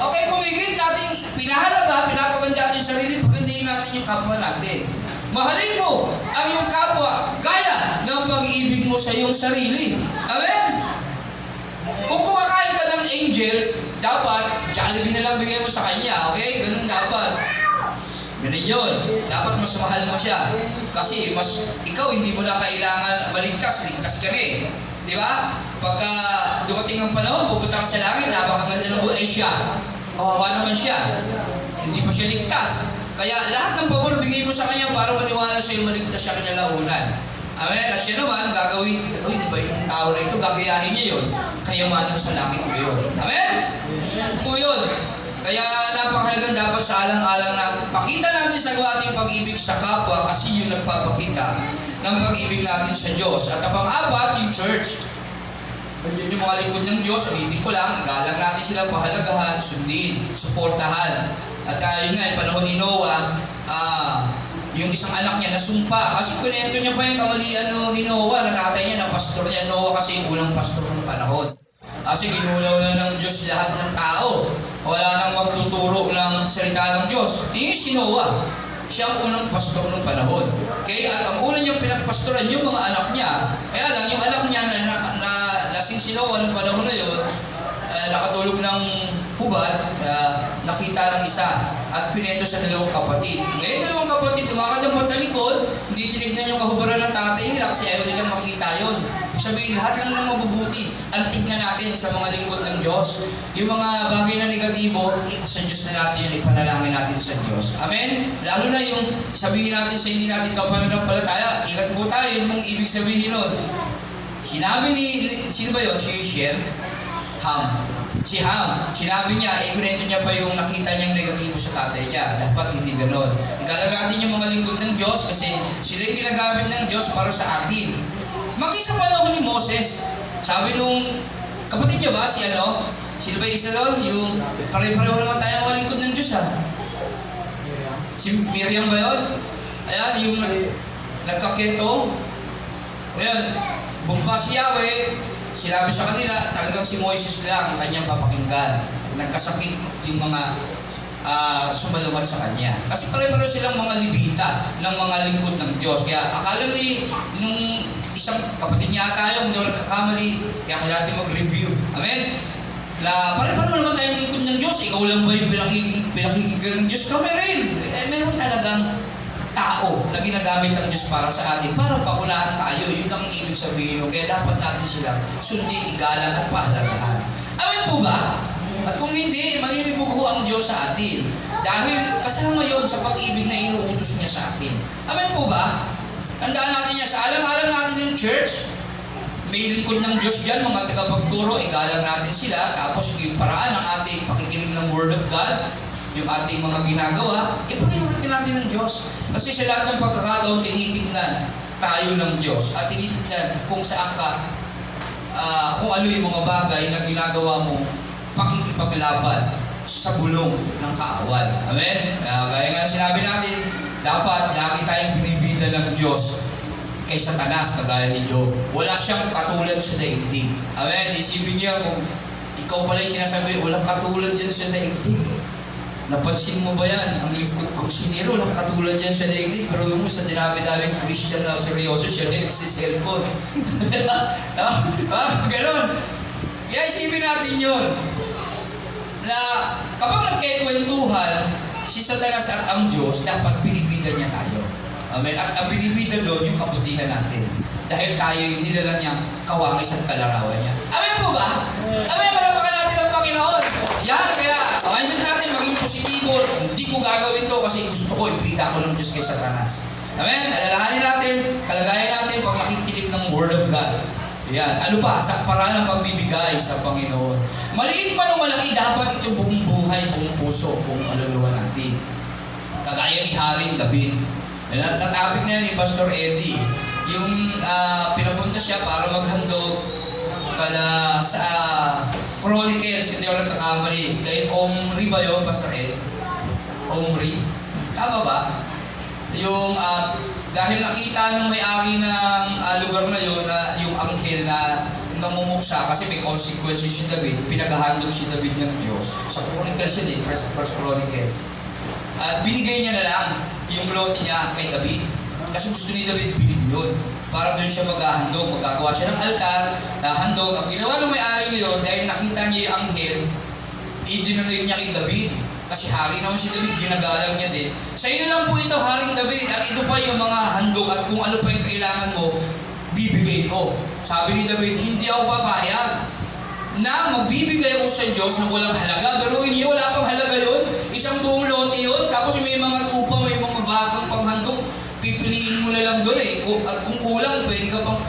Okay, kung higit natin pinahalaga, pinapaganda natin yung sarili, pagandahin natin yung kapwa natin. Mahalin mo ang iyong kapwa gaya ng pag-ibig mo sa iyong sarili. Amen? Kung kumakain ka ng angels, dapat Jollibee na lang bigay mo sa kanya. Okay? Ganun dapat. Ganun yun. Dapat mas mahal mo siya. Kasi ikaw hindi mo na kailangan maligtas. Ligtas ka rin. Di ba? Pagka dumating ang panahon, pupunta ka sa langit, napakaganda ng buhay siya. Kawawa naman siya. Hindi pa siya ligtas. Kaya lahat ng pabor bigay mo sa kanya para maniwala sa'yo maligtas siya kinalaunan. Amen? At siya naman, gagawin ba yung tao na ito, gagayahin niya yun. Kayamanan sa langit mo yun. Amen? O yun. Kaya napakahalagang dapat sa alang-alang na pakita natin sa ating pag-ibig sa kapwa kasi yun nagpapakita ng pag-ibig natin sa Diyos. At ang pang-apat, yung church. Nandiyan yung mga lingkod ng Diyos, ulitin ko lang, igalang natin sila, pahalagahan, sundin, suportahan. At yun nga, yung panahon ni Noah, yung isang anak niya nasumpa. Kasi kunento niya pa yung kamalian ni Noah, natatay niya na pastor niya. Noah kasi yung unang pastor ng panahon. Kasi ginulaw na ng Diyos lahat ng tao. Wala nang magtuturo ng salita ng Diyos. Yung si Noah, siya ang unang pastor ng panahon. Okay? At ang una niyang pinagpastoran yung mga anak niya. Kaya lang, yung anak niya na lasing si Noah ng panahon na yun, nakatulog ng hubad, nakita ng isa at pinento sa dalawang kapatid. Ngayon dalawang kapatid, lumakad ng patalikod, hindi tinignan yung kahubaran ng tatay nila kasi ayaw nilang makita yun. Sabihin, lahat lang ng mabubuti ang tignan natin sa mga lingkod ng Diyos. Yung mga bagay na negatibo, sa Diyos na natin yun, ipanalangin natin sa Diyos. Amen? Lalo na yung sabihin natin sa hindi natin kapananampalataya, ingat po tayo, yun mong ibig sabihin nun. Sinabi sino ba yun? Si Ham. Si Ham, sinabi niya, ikunento niya pa yung nakita niyang negatibo sa tatay niya. Dapat hindi ganon. Ikalagatin yung mga lingkod ng Diyos kasi sila yung ginagamit ng Diyos para sa atin. Maging sa panahon ni Moses, sabi nung kapatid niya ba, sino ba isa doon? Yung pare-pareho naman tayo mga lingkod ng Diyos Si Miriam ba yun? Ayan, yung nagkaketo. Ayan, bumpa si Yahweh. Sinabi sa kanila, talagang si Moises lang ang kanyang papakinggan. Nagkasakit yung mga sumalungat sa kanya. Kasi pare-pareho silang mga libita ng mga lingkod ng Diyos. Kaya akala ni nung isang kapatid niya tayo, hindi wala nagkakamali, kaya kailangan natin mag-review. Amen? Na pare-pareho naman tayong lingkod ng Diyos. Ikaw lang ba yung pinakikinggan ng Diyos? Kami rin. Meron talagang tao na ginagamit ng Diyos para sa atin, para paunahan tayo. Yun ang ibig sabihin. Kaya dapat natin sila sundin, igalang at pahalagahan. Amen po ba? At kung hindi, maninibugo ang Diyos sa atin. Dahil kasama yon sa pag-ibig na inuutos niya sa atin. Amen po ba? Tandaan natin niya, sa alam-alam natin ng church, may lingkod ng Diyos dyan, mga tagapagturo, igalang natin sila. Tapos yung paraan ng ating pakikinig ng Word of God, yung ating mga ginagawa, ipakiulit natin ng Diyos. Kasi sa lahat ng pagkakataon, tinitignan tayo ng Diyos at tinitignan kung saan ka, kung ano yung mga bagay na ginagawa mo, pakikipaglaban sa bulong ng kaaway. Amen? Gaya nga sinabi natin, dapat lagi tayong binibida ng Diyos kay Satanas, kagaya ni Job. Wala siyang katulad sa daigdig. Amen? Isipin niyo kung ikaw pala yung sinasabi, walang katulad dyan sa daigdig. Napansin mo ba yan? Ang lingkod kong siniro, walang katulad dyan sa daigdig. Pero yung sa dinami-daming Christian na seryoso, siya na nagsiselfon. Ganon. Kaya isipin natin yun. Na kapag nagkikwentuhan, si Satanas at ang Diyos, dapat binibidan niya tayo. Amen. At ang binibidan doon, yung kabutihan natin. dahil tayo'y nilala niya kawangis at kalarawan niya. Amen po ba? Amen, malapakan natin ang Panginoon. Yan, kaya mindset natin maging positibo. Hindi ko gagawin to kasi gusto ko, ipita ko ng Diyos kay Satanas. Amen? Alalahanin natin, kalagayan natin pag makikinig ng Word of God. Yan. Ano pa? Sa paraan ng pagbibigay sa Panginoon. Maliit man o malaki, dapat ito buong buhay, buong puso, buong kaluluwa natin. Kagaya ni Haring David. Natapik na yan ni Pastor Eddie. Yung pinapunta siya para maghandog sa Chronicles, hindi ako nagkakamali. Kay Omri ba yun, Pastor Ed? Omri? Tama ba? Yung dahil nakita ng may-ari ng lugar na yun, na yung anghel na namumuksa kasi may consequences si David, pinaghahandog si David ng Diyos. Sa Chronicles yun eh, First Chronicles. At binigay niya na lang yung lote niya kay David. Kasi gusto ni David, bilhin yun. Para doon siya maghahandog, magagawa siya ng altar, handog. Ang ginawa ng may-ari niyo dahil nakita niya yung anghel, i-denominate niya kay David. Kasi hari naman si David, ginagalang niya din. Sa iyo lang po ito, Haring David. At ito pa yung mga handog at kung ano pa yung kailangan mo, bibigay ko. Sabi ni David, hindi ako papayag na magbibigay ako sa Diyos na walang halaga. Pero hindi, wala pang halaga yun. Isang buong lote yun. Tapos may mga kupa, may mga bakang panghandog. Pipiliin mo na lang doon eh. At kung kulang, pwede ka pang...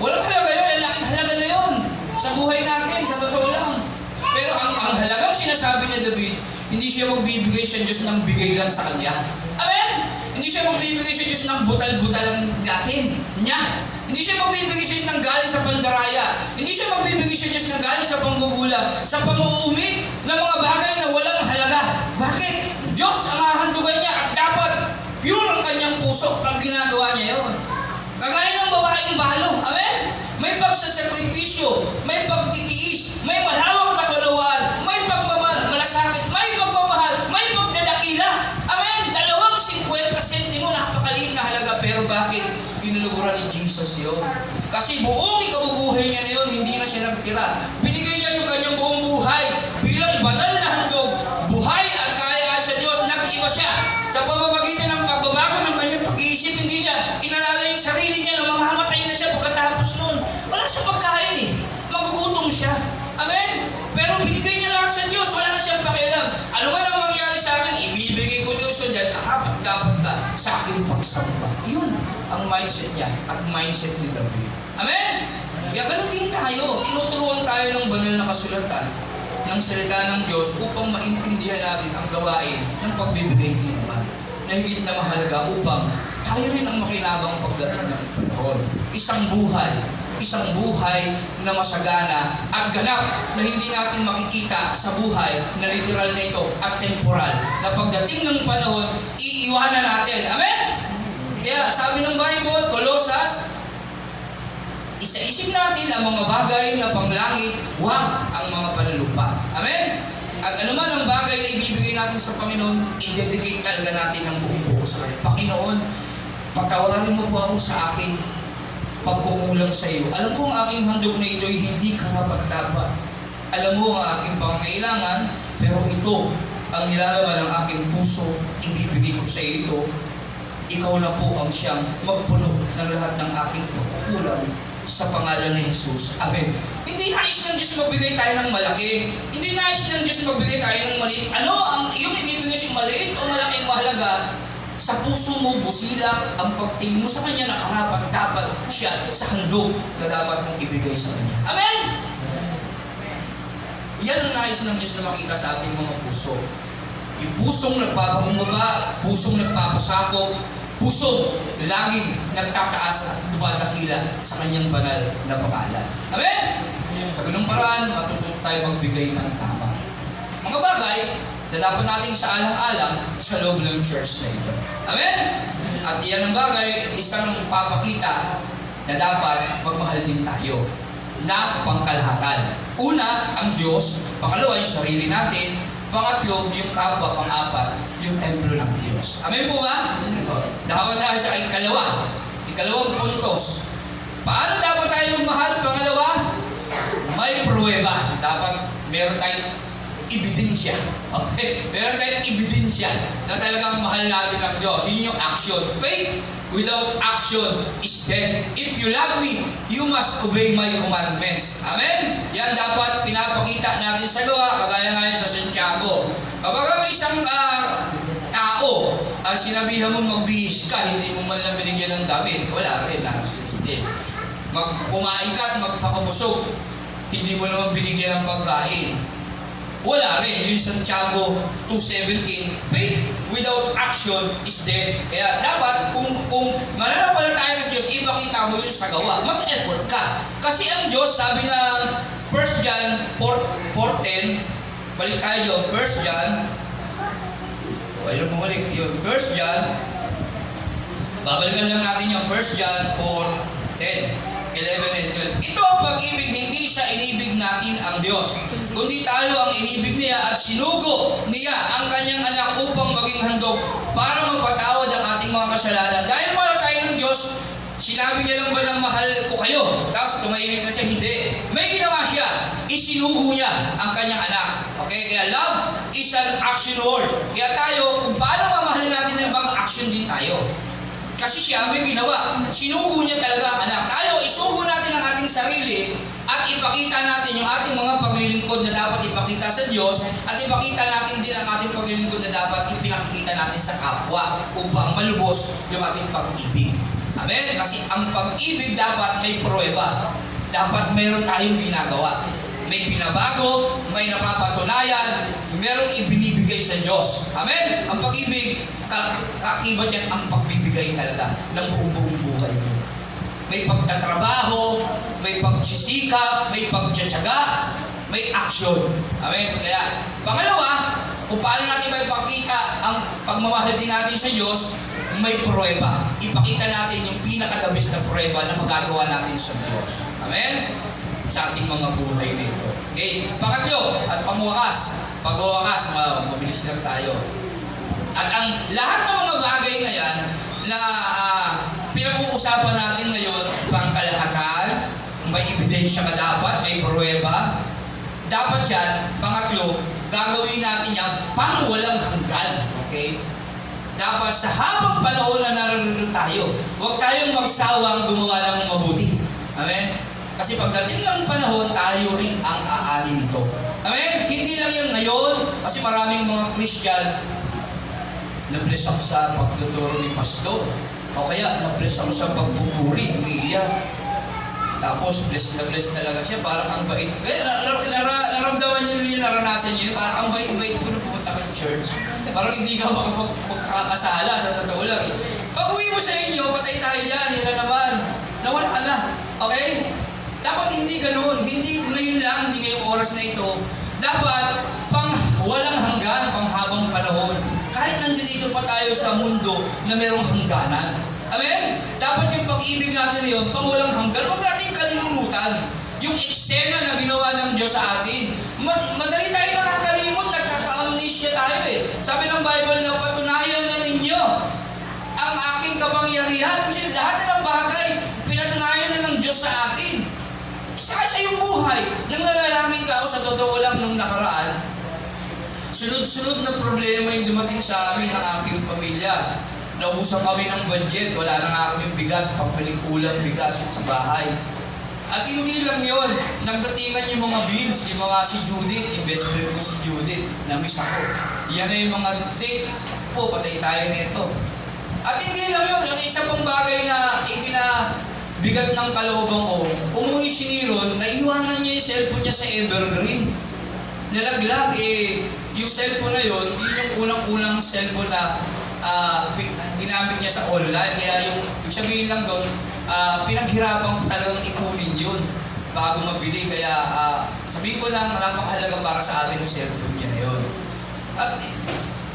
Walang halaga yun. Ang laking halaga na yun. Sa buhay natin, sa totoo lang. Pero ang halagang sinasabi ni David, hindi siya magbibigay sa Diyos ng bigay lang sa Kanya. Amen? Hindi siya magbibigay sa Diyos ng butal-butal natin. Niya. Hindi siya magbibigay sa Diyos ng galing sa pandaraya. Hindi siya magbibigay sa Diyos ng galing sa panggugula, sa pang-uumit ng mga bagay na walang halaga. Bakit? Diyos ang hahandugan niya at dapat pure ang kanyang puso pag ginagawa niya yun. Kagaya ng babaeng balo. Amen? May pagsasakripisyo, may pagtitiis, may malawak na kalawaan, may pagmamalasakit, may pagmamahal, may pagdadakila. Amen? 50 sentimo, napakaliit na halaga. Pero bakit? Ginuluguran ni Jesus yun. Kasi buong ikabubuhay niya na yun, hindi na siya nagtira. Binigay niya yung kanyang buong buhay bilang banal na handog, buhay at kaya sa Diyos. Nag-iba siya sa pamamagitan ng pagbabago ng kanyang pag-iisip. Hindi niya inalala yung sarili niya na mamamatay na siya pagkatapos nun. Wala siya pagkain eh. Magugutom siya. Amen? Pero binigay niya lahat sa Diyos. Wala na siyang pakialam. Ano man ang mangyari sa akin, ibibigay ko Diyos yun dyan. Kakapat dapat ka sa aking pagsamba. Yun ang mindset niya at mindset ni David. Amen? Kaya ganun din tayo. Tinuturuan tayo ng banal na kasulatan ng salita ng Diyos upang maintindihan natin ang gawain ng pagbibigay din naman. Na higit na mahalaga upang tayo rin ang makinabang pagdating ng panahon. Isang buhay na masagana at ganap na hindi natin makikita sa buhay na literal na ito at temporal. Na pagdating ng panahon, iiwanan natin. Amen? Kaya sabi ng Bible, Colossus, isa-isip natin ang mga bagay na panglangit, wag ang mga panlupa. Amen? At anuman ang bagay na ibibigay natin sa Panginoon, i-dedicate talaga natin ng buong buo sa Kanya. Panginoon, pagkawalan mo po ako sa aking pagkukulang sa iyo. Alam ko ang aking handog na ito ay hindi karapat-dapat. Alam mo ang aking pangangailangan, pero ito ang nilalaman ng aking puso, ibibigay ko sa iyo ito. Ikaw na po ang siyang magpuno ng lahat ng aking pagkukulang sa pangalan ni Jesus. Amen. Hindi nais ng Diyos magbigay tayo ng malaki. Hindi nais ng Diyos magbigay tayo ng maliit. Ano ang iyong ibibigay siyang maliit o malaking mahalaga? Sa puso mo, busilak ang pagtingin mo sa Kanya na karapat dapat siya sa handog na dapat mong ibigay sa Kanya. Amen? Yan ang nais ng Diyos na makita sa ating mga puso. Yung pusong nagpapakumbaba, pusong nagpapasakop, pusong laging nagtataas at dumadakila sa Kanyang banal na pangalan. Amen? Sa ganung paraan, matututo tayo magbigay ng tama. Mga bagay na dapat nating saalang-alang sa loob ng church na ito. Amen? At iyan ang bagay, isang papakita na dapat magmahal din tayo na pangkalahatan. Una, ang Diyos. Pangalawa, yung sarili natin. Pangatlo, yung kapwa. Pang-apat, yung templo ng Diyos. Amen po ba? Dapat tayo sa ikalawang puntos. Paano dapat tayo magmahal? Pangalawa, may pruweba. Dapat meron tayong ebidensya. Okay? Meron tayong ebidensya na talagang mahal natin ang Diyos. Yun yung action. Faith without action is dead. If you love me, you must obey my commandments. Amen? Yan dapat pinapakita natin sa gawa, kagaya nga yun sa Santiago. Kapag ang isang tao, ang sinabihan mo magbihis ka, hindi mo man lang binigyan ng damit, wala rin, kumain ka at magpakabusog, hindi mo naman binigyan ng pagkain. Wala rin. Yung Santiago 2:17, faith without action is dead. Kaya dapat, kung mananampalataya ka sa Diyos, ipakita mo yun sa gawa. Mag-effort ka. Kasi ang Diyos, sabi ng 1 John 4:10, balik tayo dyan, 1 John, ayun bumalik yun, 1 John, babalikan lang natin yung 1 John 4:10. 11 and 12. Ito ang pag-ibig, hindi siya inibig natin ang Diyos, kundi tayo ang inibig niya at sinugo niya ang kanyang anak upang maging handog para mapatawad ang ating mga kasalanan. Dahil mahal tayo ng Diyos, sinabi niya lang ba ng mahal ko kayo? Tapos tumahimik na siya? Hindi. May ginawa siya. Isinugo niya ang kanyang anak. Okay? Kaya love is an action word. Kaya tayo, kung paano mamahal natin ng mag-action din tayo. Kasi siya may ginawa. Sinugo niya talaga ang anak. Tayo, isugo natin ang ating sarili at ipakita natin yung ating mga paglilingkod na dapat ipakita sa Diyos at ipakita natin din ang ating paglilingkod na dapat ipinakikita natin sa kapwa upang malubos yung ating pag-ibig. Amen? Kasi ang pag-ibig dapat may pruweba. Dapat mayroon tayong ginagawa. May binabago, may napapatunayan, merong ibinibigay sa Diyos. Amen? Ang pag-ibig, kakibat yan ang pagbibigay talaga ng buong buhay mo. May pagtatrabaho, may pagsisikap, may pagtsatsaga, may action. Amen? Kaya, pangalawa, kung paano natin may pakita ang pagmamahal din natin sa Diyos, may pruweba. Ipakita natin yung pinakadabis na pruweba na magagawa natin sa Diyos. Amen? Sa ating mga buhay na ito. Okay? Pangatlo, at pangwakas. Pagwawakas, mabilis lang tayo. At ang lahat ng mga bagay na yan na pinag-uusapan natin ngayon, pangkalahatan, may ebidensya ka dapat, may pruweba. Dapat yan, pangatlo, gagawin natin yan pang walang hanggan. Okay? Dapat sa habang panahon na nararito tayo, huwag tayong magsawang gumawa ng mabuti. Amen? Kasi pagdating ng panahon, tayo rin ang aanin nito. Amen? Hindi lang yan ngayon, kasi maraming mga Christian na-bless ako sa pagtuturo ni Pastor. O kaya, na-bless ako sa pagpupuri, umiiyak. Tapos, bless na bless talaga siya, parang ang bait. Kaya, naramdaman niyo rin, naranasan niyo, parang ang bait-bait ko nung pumunta ka ng church. Parang hindi ka makapagkakasala, sa totoo lang. Pag uwi mo sa inyo, patay tayo dyan, yun na naman. Nawala ka na. Okay? Dapat hindi ganoon. Hindi ngayon lang, hindi ngayong oras na ito. Dapat pang walang hanggan, pang habang panahon. Kahit nandito pa tayo sa mundo na merong hangganan. Amen? Dapat yung pag-ibig natin ngayon, pang walang hanggan, huwag natin kalilimutan. Yung eksena na ginawa ng Diyos sa atin. Madali tayo nakakalimot, nagkaka-amnesia tayo eh. Sabi ng Bible na patunayan na ninyo ang aking kapangyarihan. Kasi lahat ng bagay, pinatunayan na ng Diyos sa atin. Sa yung buhay, nang nalalamin ka ako sa totoo lang nung nakaraan, sunod-sunod na problema yung dumating sa amin ng aking pamilya. Naubusan kami ng budget, wala na nga kaming bigas, pampaling ulam bigas sa bahay. At hindi lang yun, nagdatingan yung mga bills, yung mga si Judith, yung best friend ko si Judith, na-miss ako. Yan na yung mga date po, patay tayo nito. At hindi lang yun, ang isa pong bagay na bigat ng kalooban ko, umuwi si Niron, naiwanan niya yung cellphone niya sa Evergreen. Nalaglag yung cellphone na yun yung unang-unang cellphone na ginamit niya sa online. Kaya yung sabihin lang doon, pinaghirapan ko talagang ipunin yun bago mabili. Kaya sabihin ko lang, napakahalaga para sa akin yung cellphone niya na yun. At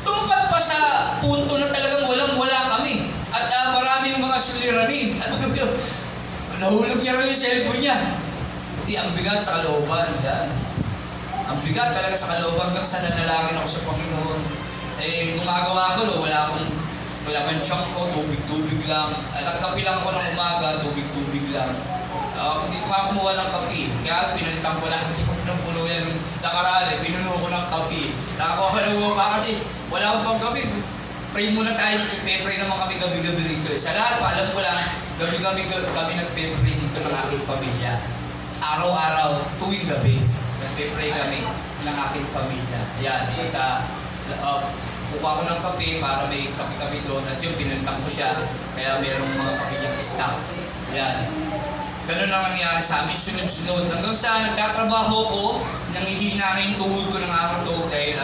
tumupad pa sa punto na talagang walang-wala kami. At maraming mga suliranin. At nahulog niya rin yung cellphone niya. Hindi, ang bigat sa kalooban. Yan. Ang bigat talaga sa kalooban. Hanggang sa nanalangin ako sa Panginoon. Gumagawa ko, wala man chunk ko, tubig-tubig lang. Nagkapi lang ako ng umaga, tubig-tubig lang. Dito ka kumuha ng kape. Kaya pinalitan ko lang ng puno yan nung nakaraan eh. Pinuno ko ng kape. Nakakuha ko ng upa kasi wala akong pang kape. Pray muna tayo. Nagpe-pray naman kami gabi-gabi rito. Sa lahat pa, alam ko lang, gabi-gabi kami nagpe-pray dito ng aking pamilya. Araw-araw, tuwing gabi. Nagpe-pray kami ng aking pamilya. Ayan. At kukuha ko ng kape para may kape-kape doon. At yun, pinalitan ko siya. Kaya merong mga kape niyang stock. Ayan. Ganun ang nangyari sa amin, sunod-sunod. Hanggang sa nagtatrabaho ko, nangihina na yung tuhod ko ng aking tuhod dahil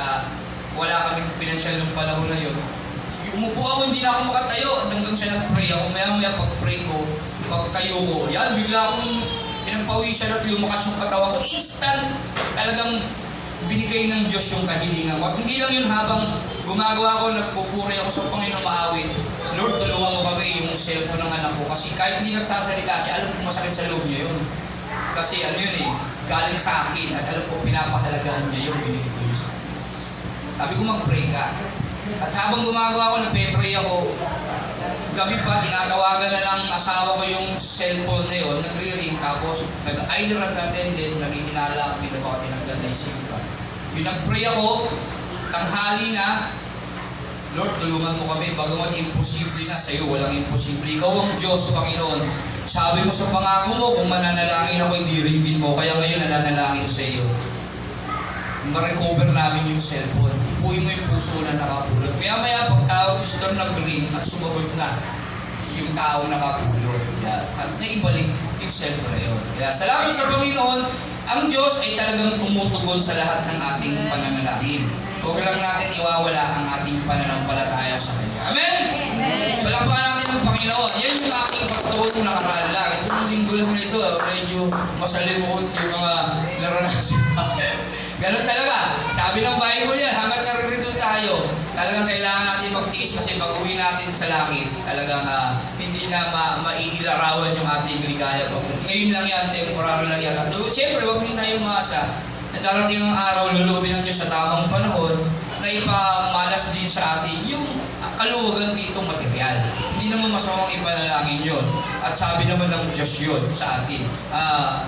wala kaming pinansyal nung panahon na yun. Umupo ako, hindi na ako makatayo. Hanggang sa nag-pray ako, maya-maya pag-pray ko, pagtayo ko, yan, bigla akong pinagpawisan at lumakas yung katawan ko. Instant, talagang binigay ng Diyos yung kahilingan ko. At hindi lang yun habang gumagawa ko, nagpupuri ako sa Panginoon maawit. Lord, tulungan mo kami yung cellphone ng anak ko. Kasi kahit hindi nagsasalita siya, alam ko masakit sa loob niya yun. Kasi ano yun eh, galing sa akin at alam ko pinapahalagahan niya yung binigay ko yun. Sabi ko mag-pray ka. At habang gumagawa ko, nagpe-pray ako, gabi pa, tinatawagan na ng asawa ko yung cellphone na yun, nagre-ring, tapos nag-either attended, naghihinala, hindi na ba ako tinanggal na isip ka. Yung nag-pray ako, tanghali na, Lord, tulungan mo kami, bagamat imposible na sa'yo, walang imposible. Ikaw ang Diyos, Panginoon. Sabi mo sa pangako mo, kung mananalangin ako, hindi rin din mo. Kaya ngayon, nananalangin sa iyo. Ma-recover namin yung cellphone. Ipuin mo yung puso na nakapulot. Maya-maya, pagtawag sa doon nag-ring at sumagot na yung taong nakapulot. At naibalik yung cellphone na yun. Kaya salamat sa Panginoon, ang Diyos ay talagang tumutugon sa lahat ng ating pananalangin. Huwag lang natin iwawala ang ating pananampalataya sa Kanya. Amen? Amen! Palakpakan natin ang Panginoon. Yan yung aking pagtuon nakaraan lang. Itong linggo lang na ito, medyo masalimuot yung mga naranasan. Ganun talaga. Sabi ng Bible yan, hanggang naririto tayo, talagang kailangan natin magtiis kasi pag-uwi natin sa langit, talagang hindi na maiilarawan yung ating ligaya. Ngayon lang yan, temporary lang yan. At siyempre, huwag din tayo maasa na darating ang araw, lulubin ng Diyos sa tamang panahon na ipamalas din sa atin yung kaluwagan nitong material. Hindi naman masamang ipanalangin yun. At sabi naman ng Diyos yun sa atin.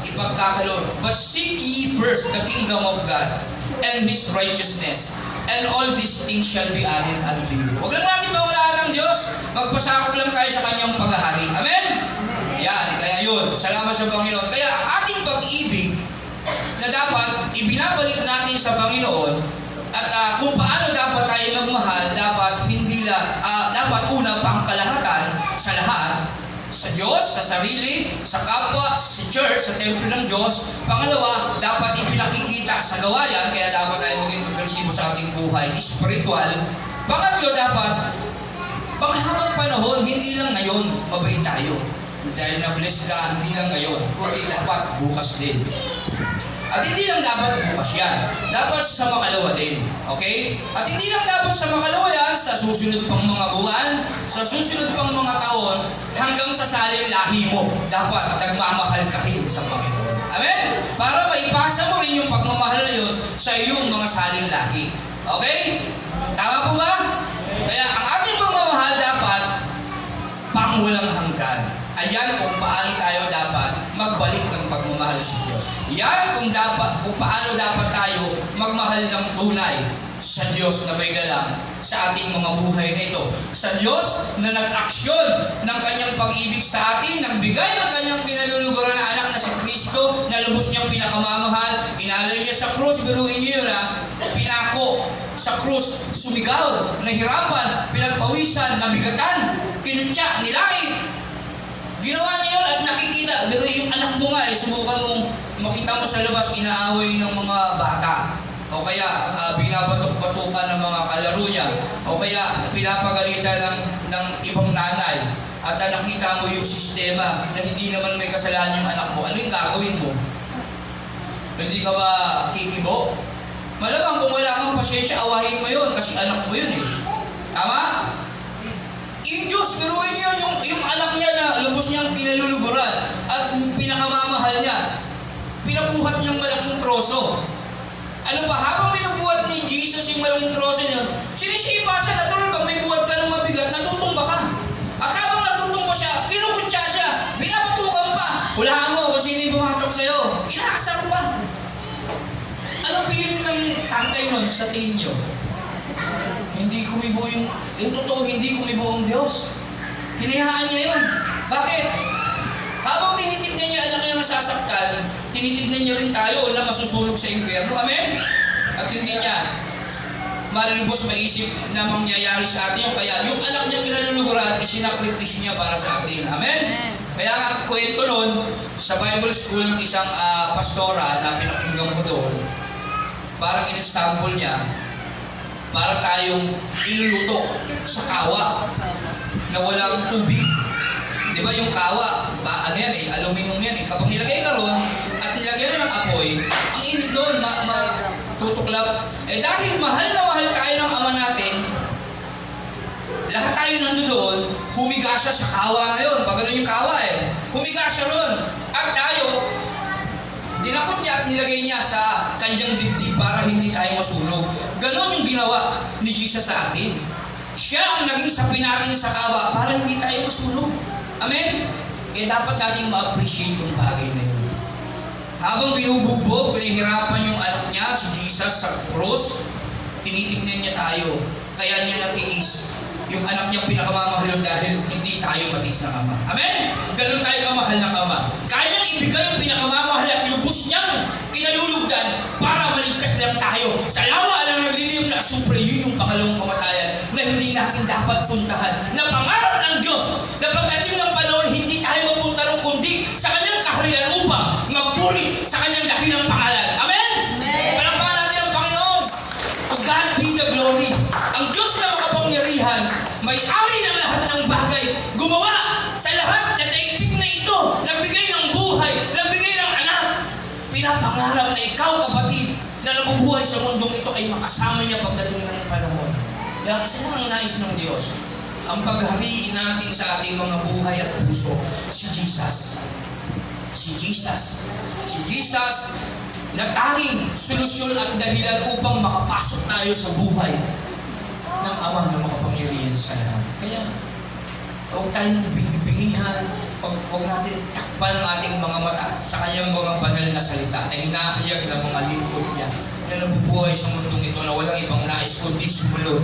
Ipagkakaloon. But seek ye first the kingdom of God and His righteousness, and all these things shall be added unto you. Huwag lang natin mawalaan ng Diyos. Magpasakop lang tayo sa Kanyang paghahari. Amen? Yan. Kaya yun. Salamat sa Panginoon. Kaya ang ating pag-ibig na dapat ibinabalik natin sa Panginoon at kung paano dapat tayo magmahal, dapat dapat una pangkalahatan sa lahat, sa Diyos, sa sarili, sa kapwa, sa church, sa templo ng Diyos. Pangalawa, dapat ipinakikita sa gawayan, kaya dapat tayo maging agresibo sa ating buhay, spiritual. Pangatlo, dapat panghabang panahon, hindi lang ngayon, mabait tayo. Dahil na-bless ka, hindi lang ngayon, kundi dapat bukas din. At hindi lang dapat bukas yan. Dapat sa makalawa din. Okay? At hindi lang dapat sa makalawa yan, sa susunod pang mga buwan, sa susunod pang mga taon, hanggang sa salin lahi mo. Dapat nagmamahal ka rin sa Panginoon. Amen? Para maipasa mo rin yung pagmamahal na yun sa iyong mga salin lahi. Okay? Tama po ba? Kaya ang ating pagmamahal dapat pang walang hanggan. Ayan kung paano tayo dapat magbalik ng pagmamahal sa Diyos. Yan kung paano dapat tayo magmahal ng tunay sa Diyos na may galang sa ating mga buhay na ito. Sa Diyos na nag-aksyon ng Kanyang pag-ibig sa atin, nang bigay ng Kanyang kinaluluguran na anak na si Kristo, na lubos niyang pinakamamahal, inalay niya sa krus, biruin niyo yun pinako sa krus, sumigaw, nahirapan, pinagpawisan, nabigatan, kinutya, nilait. Ginawa niya yun at nakikita, pero yung anak mo nga subukan mong makita mo sa labas, inaaway ng mga bata. O kaya binabatok-batukan ng mga kalaro niya. O kaya pinapagalitan ng ibang nanay. At nakita mo yung sistema na hindi naman may kasalanan yung anak mo. Ano yung gagawin mo? Hindi ka ba kikibo? Malamang kung wala kang pasyensya, awahin mo yun kasi anak mo yun eh. Tama? Yung Diyos, biruin niyo yung anak niya na lubos niyang pinaluluguran at pinakamamahal niya. Pinabuhat niyang malaking troso. Ano ba, habang pinabuhat ni Jesus yung malaking troso niya, sinisipa siya, natural pag may buhat ka ng mabigat, natutumba ka. At habang natutumba siya, kinukutsa siya, binabatukan pa. Hulaan mo kung ang feeling ng tatay nun sa tingin nyo? Hindi kumibo yung totoo, hindi kumibo ang Diyos. Hinayaan niya yun. Bakit? Habang tinitignan niya anak niya nasasaktan, tinitignan niya rin tayo na masusulog sa impyerno. Amen? At hindi niya malulubos maisip na mangyayari sa atin yung kaya yung anak niya pinaluluguran, isinakritis niya para sa atin. Amen? Kaya nga kwento nun, sa Bible school ng isang pastora na pinakinggan ko doon, parang in-example niya, para tayong iluluto sa kawa na walang tubig. Di ba yung kawa, ano yan aluminum yan Kapag nilagay ka ron at nilagay na ng apoy, ang init doon, tutuklap. Dahil mahal na mahal tayo ng Ama natin, lahat tayo nandoon, humiga siya sa kawa ngayon. Pag ganun yung kawa humiga siya ron. At tayo, dinakot niya at nilagay niya sa kanyang dibdib para hindi tayo masunog. Ganon yung ginawa ni Jesus sa atin. Siya ang naging sapi natin sa kawa para hindi tayo masunog. Amen? Kaya dapat natin ma-appreciate yung bagay na yun. Habang binubugbog, pinahirapan yung anak niya, si Jesus sa cross, tinitignan niya tayo. Kaya niya natiis yung anak niya pinakamamahal dahil hindi tayo matiis ng Ama. Amen? Ganun tayo kamahal ng Ama. Kaya niyang ibigay yung pinakamamahal at lubos niyang kinalulugdan para maligtas lang tayo. Sa lawa lang nagliliyom na supre, yun yung pangalawang kamatayan na hindi natin dapat puntahan. Na pangarap ng Diyos na pagdating ng panahon, hindi tayo mapunta rin kundi sa kanyang kaharian upang magpuri sa kanyang dakilang pangalan. Amen? Amen. Palakpakan natin ang Panginoon. To God be the glory. Ang Diyos na makapangyarihan, may-ari ng lahat ng bagay, gumawa sa lahat na daigdig na ito, nagbigay ng buhay, nagbigay ng anak. Pinapangarap na ikaw, kapatid, na nabubuhay sa mundong ito ay makasama niya pagdating ng panahon. Kaya isa lang ang nais ng Diyos, ang paghariin natin sa ating mga buhay at puso, si Jesus. Si Jesus. Si Jesus na tanging solusyon at dahilan upang makapasok tayo sa buhay ng Ama na makapangyarihan sa lahat. Kaya, huwag tayong bingihan, huwag natin takpan ang ating mga mata sa kanyang mga banal na salita na hinahayag ng mga lingkod niya na nabubuhay sa mundong ito na walang ibang nais kundi sumunod.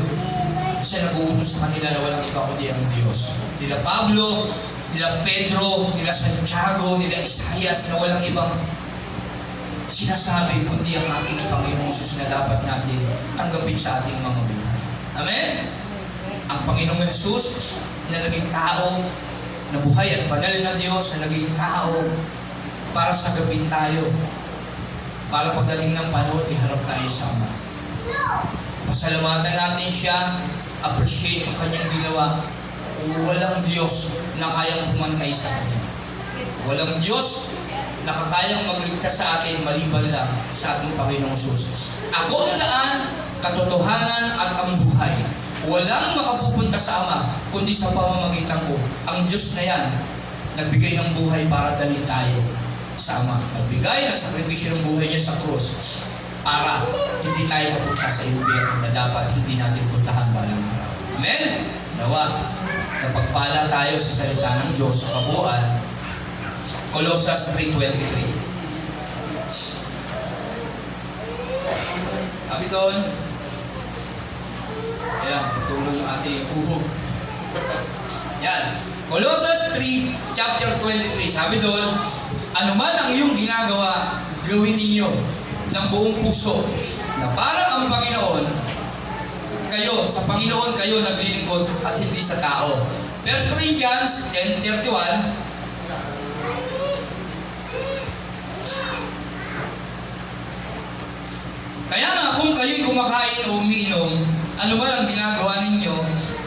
Siya nag-uutos sa kanila na walang iba kundi ang Diyos. Nila Pablo, nila Pedro, nila Santiago, nila Isaias na walang ibang sinasabi kundi ang ating Panginoong Jesus na dapat natin tanggapin sa ating mga buhay. Amen? Ang Panginoong Jesus na naging tao, na buhay at banal na Diyos na naging tao para sagapin tayo. Para pagdating ng panahon, iharap tayo sa Ama. Pasalamatan natin siya, appreciate yung kanyang ginawa. Walang Diyos na kayang pumantay sa kanya. Walang Diyos na kakayang magligtas sa atin maliban lang sa ating Panginoong Jesus. Ako ang daan, katotohanan at ang buhay. Walang makapupunta sa Ama kundi sa pamamagitan ko. Ang Diyos na yan, nagbigay ng buhay para dalhin tayo sa Ama. Nagbigay ng sakripisyo ng buhay niya sa krus para hindi tayo mapunta sa impyerno na dapat hindi natin puntahan balang araw. Amen? Nawa, napagpala tayo sa salita ng Diyos sa kabuuan. Colossus 3:23. Sabi doon, ayan, patuloy yung ating uhog. Yan. Colossus 3, chapter 23. Sabi doon, anuman ang iyong ginagawa, gawin ninyo ng buong puso na parang ang Panginoon, kayo, sa Panginoon kayo naglilingkod at hindi sa tao. 1 Corinthians 10:31. Kaya nga kung kayo'y kumakain o umiinom, ano man ang ginagawa ninyo,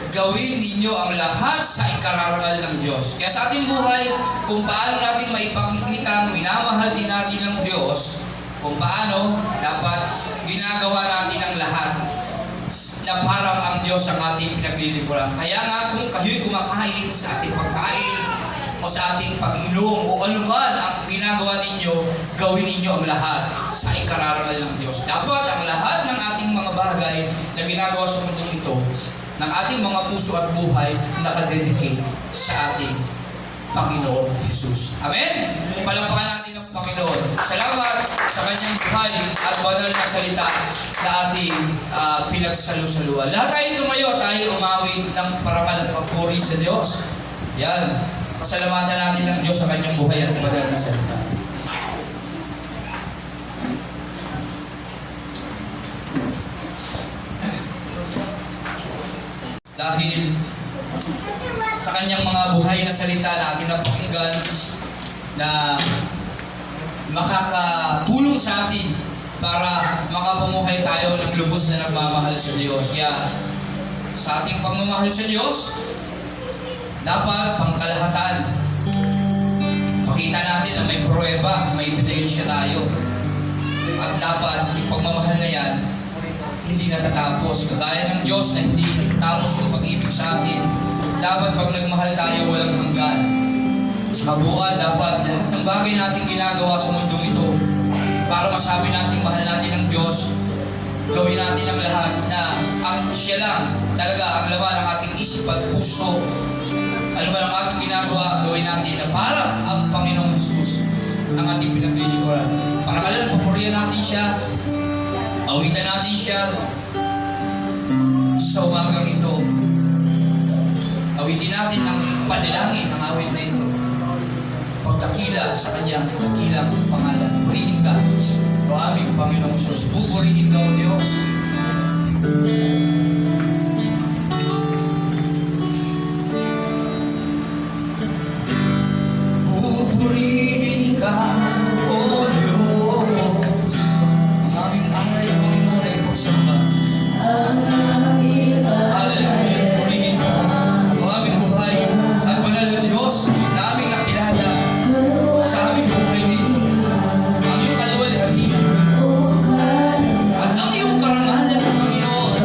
gawin ninyo ang lahat sa ikararangal ng Diyos. Kaya sa ating buhay, kung paano natin maipakikita, minamahal din natin ng Diyos, kung paano dapat ginagawa natin ang lahat na parang ang Diyos ang ating pinaglilingkuran. Kaya nga kung kayo'y kumakain sa ating pagkain o sa ating pag-inom o anuman ang ginagawa ninyo, gawin ninyo ang lahat sa ikararangal ng Diyos. Dapat ang lahat ng ating mga bagay na ginagawa sa mundong ito, ng ating mga puso at buhay, nakadedicate sa ating Panginoong Jesus. Amen? Palakpakan natin ang Panginoon. Salamat sa kanyang buhay at banal na salita na ating pinagsalusaluan. Lahat tayo tumayo, tayo umawit ng parangal at papuri sa Diyos. Yan. Pasalamatan natin ng Diyos sa kanyang buhay at banal na salita. Dahil sa kanyang mga buhay na salita na ating napakinggan na makakatulong sa atin para makapamuhay tayo ng lubos na nagmamahal sa Diyos. Yan. Sa ating pagmamahal sa Diyos, dapat pangkalahatan. Pakita natin na may pruweba, may ebidensya tayo. At dapat yung pagmamahal na yan, hindi natatapos. Kagaya ng Diyos na hindi natatapos yung pag-ibig sa atin. Dapat pag nagmahal tayo, walang hanggan. Sa kabuuan, dapat lahat ng bagay natin ginagawa sa mundong ito para masabi natin mahal natin ang Diyos, gawin natin ang lahat na ang siya lang talaga ang laman ng ating isip at puso. Ano man ang ating ginagawa, gawin natin na para ang Panginoong Jesus ang ating pinaglilingkuran. Para alam, papurihan natin siya, awitan natin siya sa umagang ito. Awitin natin ang panalangin ng awit na ito. Pagtakila sa kanyang dakilang pangalan. Purihin ka, o aming Panginoong Jesus. Pupurihin ka, O Diyos. Pupurihin ka, O Diyos. Ang aming aray, Panginoon, ay pagsamba. Hallelujah. Purihin ka, O aming buhay at banal na Diyos na aming nakilala sa aming buhay ngayon. Ang iyong kaluwalhatian at ang iyong karangalan, Panginoon.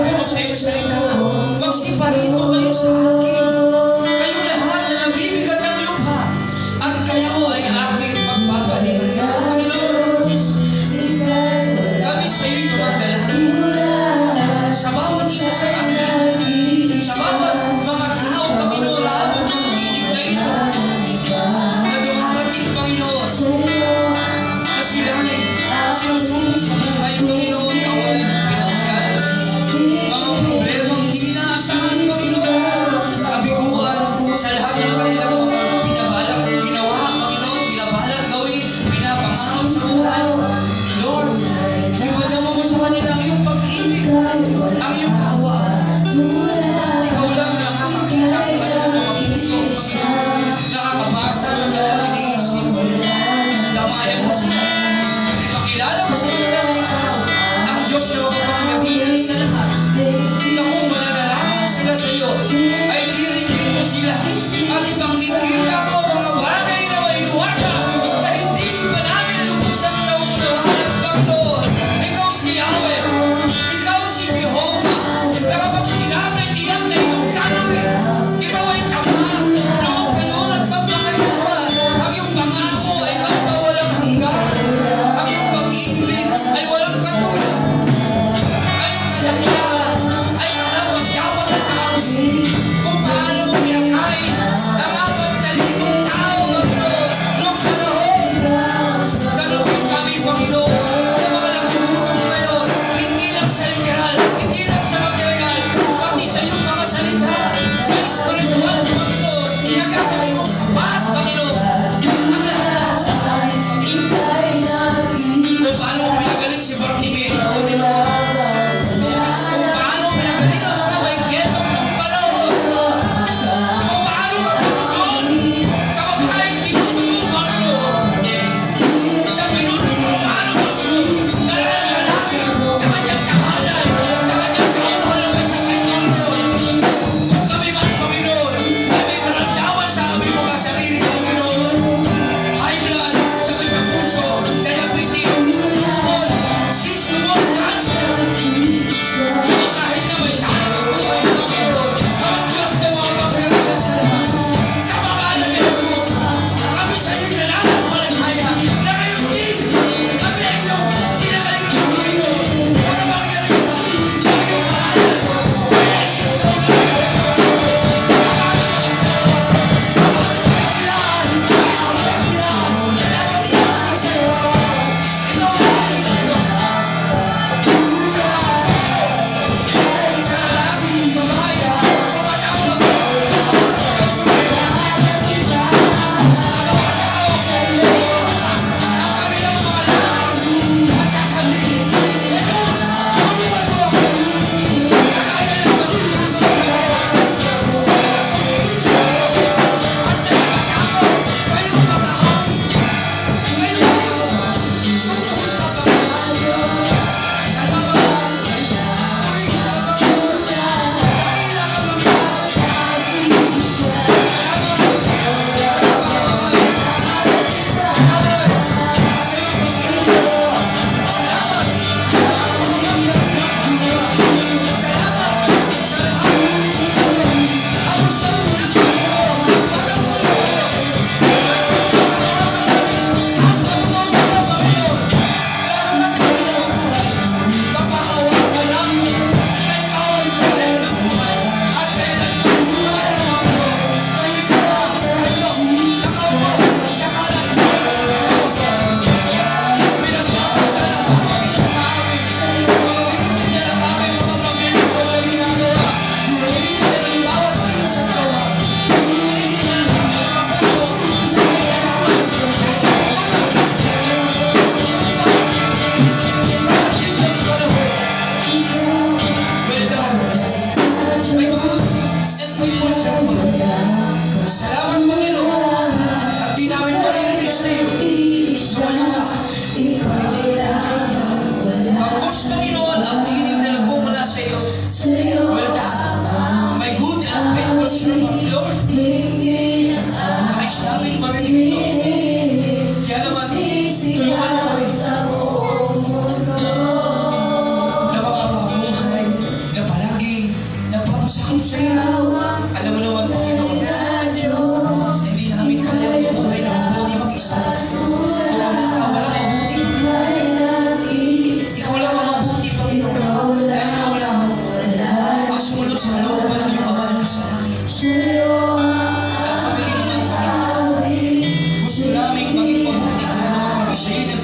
Sabi mo sa iyong salita, magsiparito kayo sa akin. Kayong lahat na nabibigat ang lupa, at kayo ay aking pagpapahin. Panginoon, kami sa iyo'y dumadalangin. Sa bawat isa sa amin, sa bawat mga tao, Panginoon, abot ng tinig na ito, na dumarating, Panginoon, na sila ay sinusubok sa buhay, Panginoon, kawalan ng pinansyal, mga problema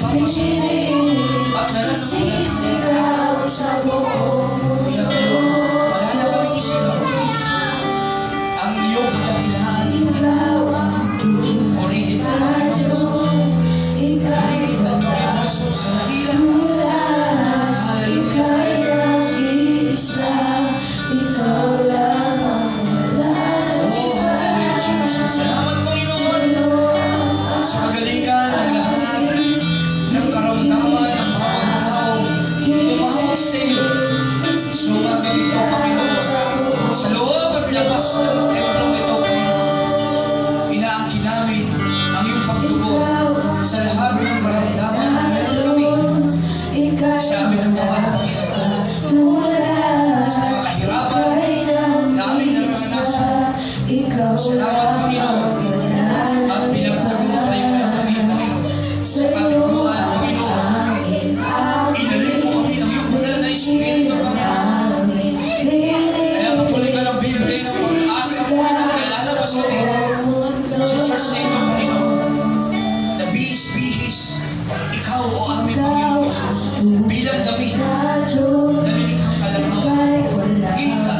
at Sisigaw sa buong mundo. malaya kami isigaw ang iyong kadakilaan. Ikaw ang Purihin ka, Panginoon Jesus. ikaw Purihin ka, Panginoon Jesus. Nagilang ika'y nag-iisa, ikaw lamang wala na Oh, hallelujah, Jesus. Salamat, Panginoon, sa kagalingan ng lahat ng karamdaman ng bawat taong tumawag sa iyo. Sumagang ito, Panginoon, sa loob at labas ng templong ito, Panginoon. Inaangkin namin ang iyong pagtugon sa lahat ng karamdaman na meron kami sa aming katawan, Panginoon. Sa mga kahirapan na aming nararanasan. Salamat, Panginoon, at pinagtagumpay mo na kami, Panginoon, sa kabiguan, Panginoon. Inalin mo kami ng iyong banal na Espiritu, Panginoon. Kaya patuloy ka ng Biblia ng pag-asa, Panginoon, kaya lalabas kami sa church na ito, Panginoon. Na bihis-bihis, ikaw o aming Panginoon Jesus, bilang kami, nalilikhang kalalaw, kita.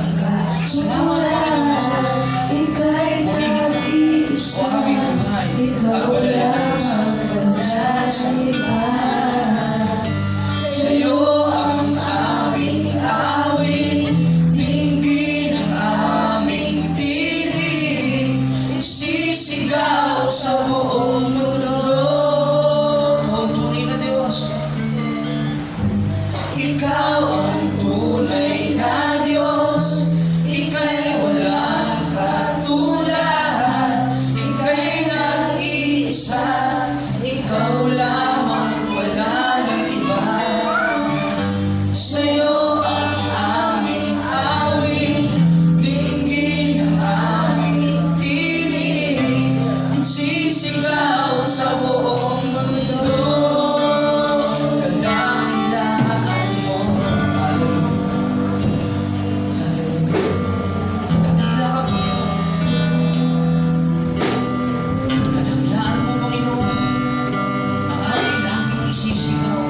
Salamat, Panginoon Jesus. Purihin ka o aming buhay at banal na Diyos. Salamat sa iyo. Sa'yo ang aming awit, dinggin ang aming tinig, sisigaw sa buong mundo. Ikaw ang tunay na Diyos. Ikaw ang tunay na Diyos. Ika'y walang katulad. Ika'y nag-iisa. Ikaw lamang, wala nang iba. Sa'yo ang aming awit, dinggin ang aming tinig, sisigaw sa buong mundo. Kadakilaan mo, hallelujah. Hallelujah. Dakila ka, Panginoon. Kadakilaan mo, Panginoon, ang aming laging isisigaw.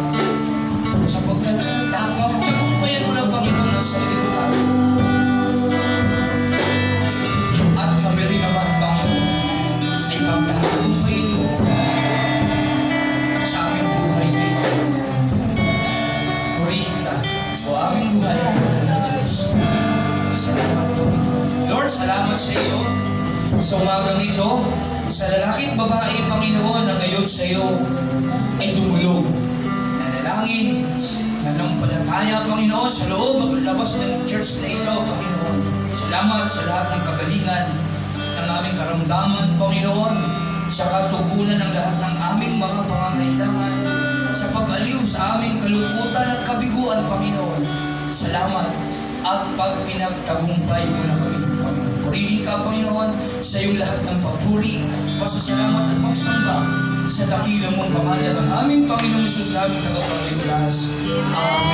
Sapagkat dapat tagumpayan mo ng Panginoon ang sanlibutan. At kami rin naman, Panginoon, ay pagtatagumpayin mo sa aming buhay ngayon. Purihin ka o aming buhay ng Diyos. Salamat, Panginoon. Lord, salamat sa iyo sa umagang ito, sa lalaki at babae, Panginoon, na ngayon sa iyo ay dumulog. Nanalangin, nanampalataya, Panginoon, sa loob at labas ng church na ito, Panginoon. Salamat sa lahat ng kagalingan ng aming karamdaman, Panginoon, sa katugunan ng lahat ng aming mga pangangailangan, sa pag-aliw sa aming kalungkutan at kabiguan, Panginoon. Salamat at pagpinagtagumpay mo na kami, Panginoon. Purihin ka, Panginoon, sa iyong lahat ng papuri, pasasalamat at pagsamba sa dakilang mong pangalan ng aming Panginoong Isus, naming tagapagligtas. Amen.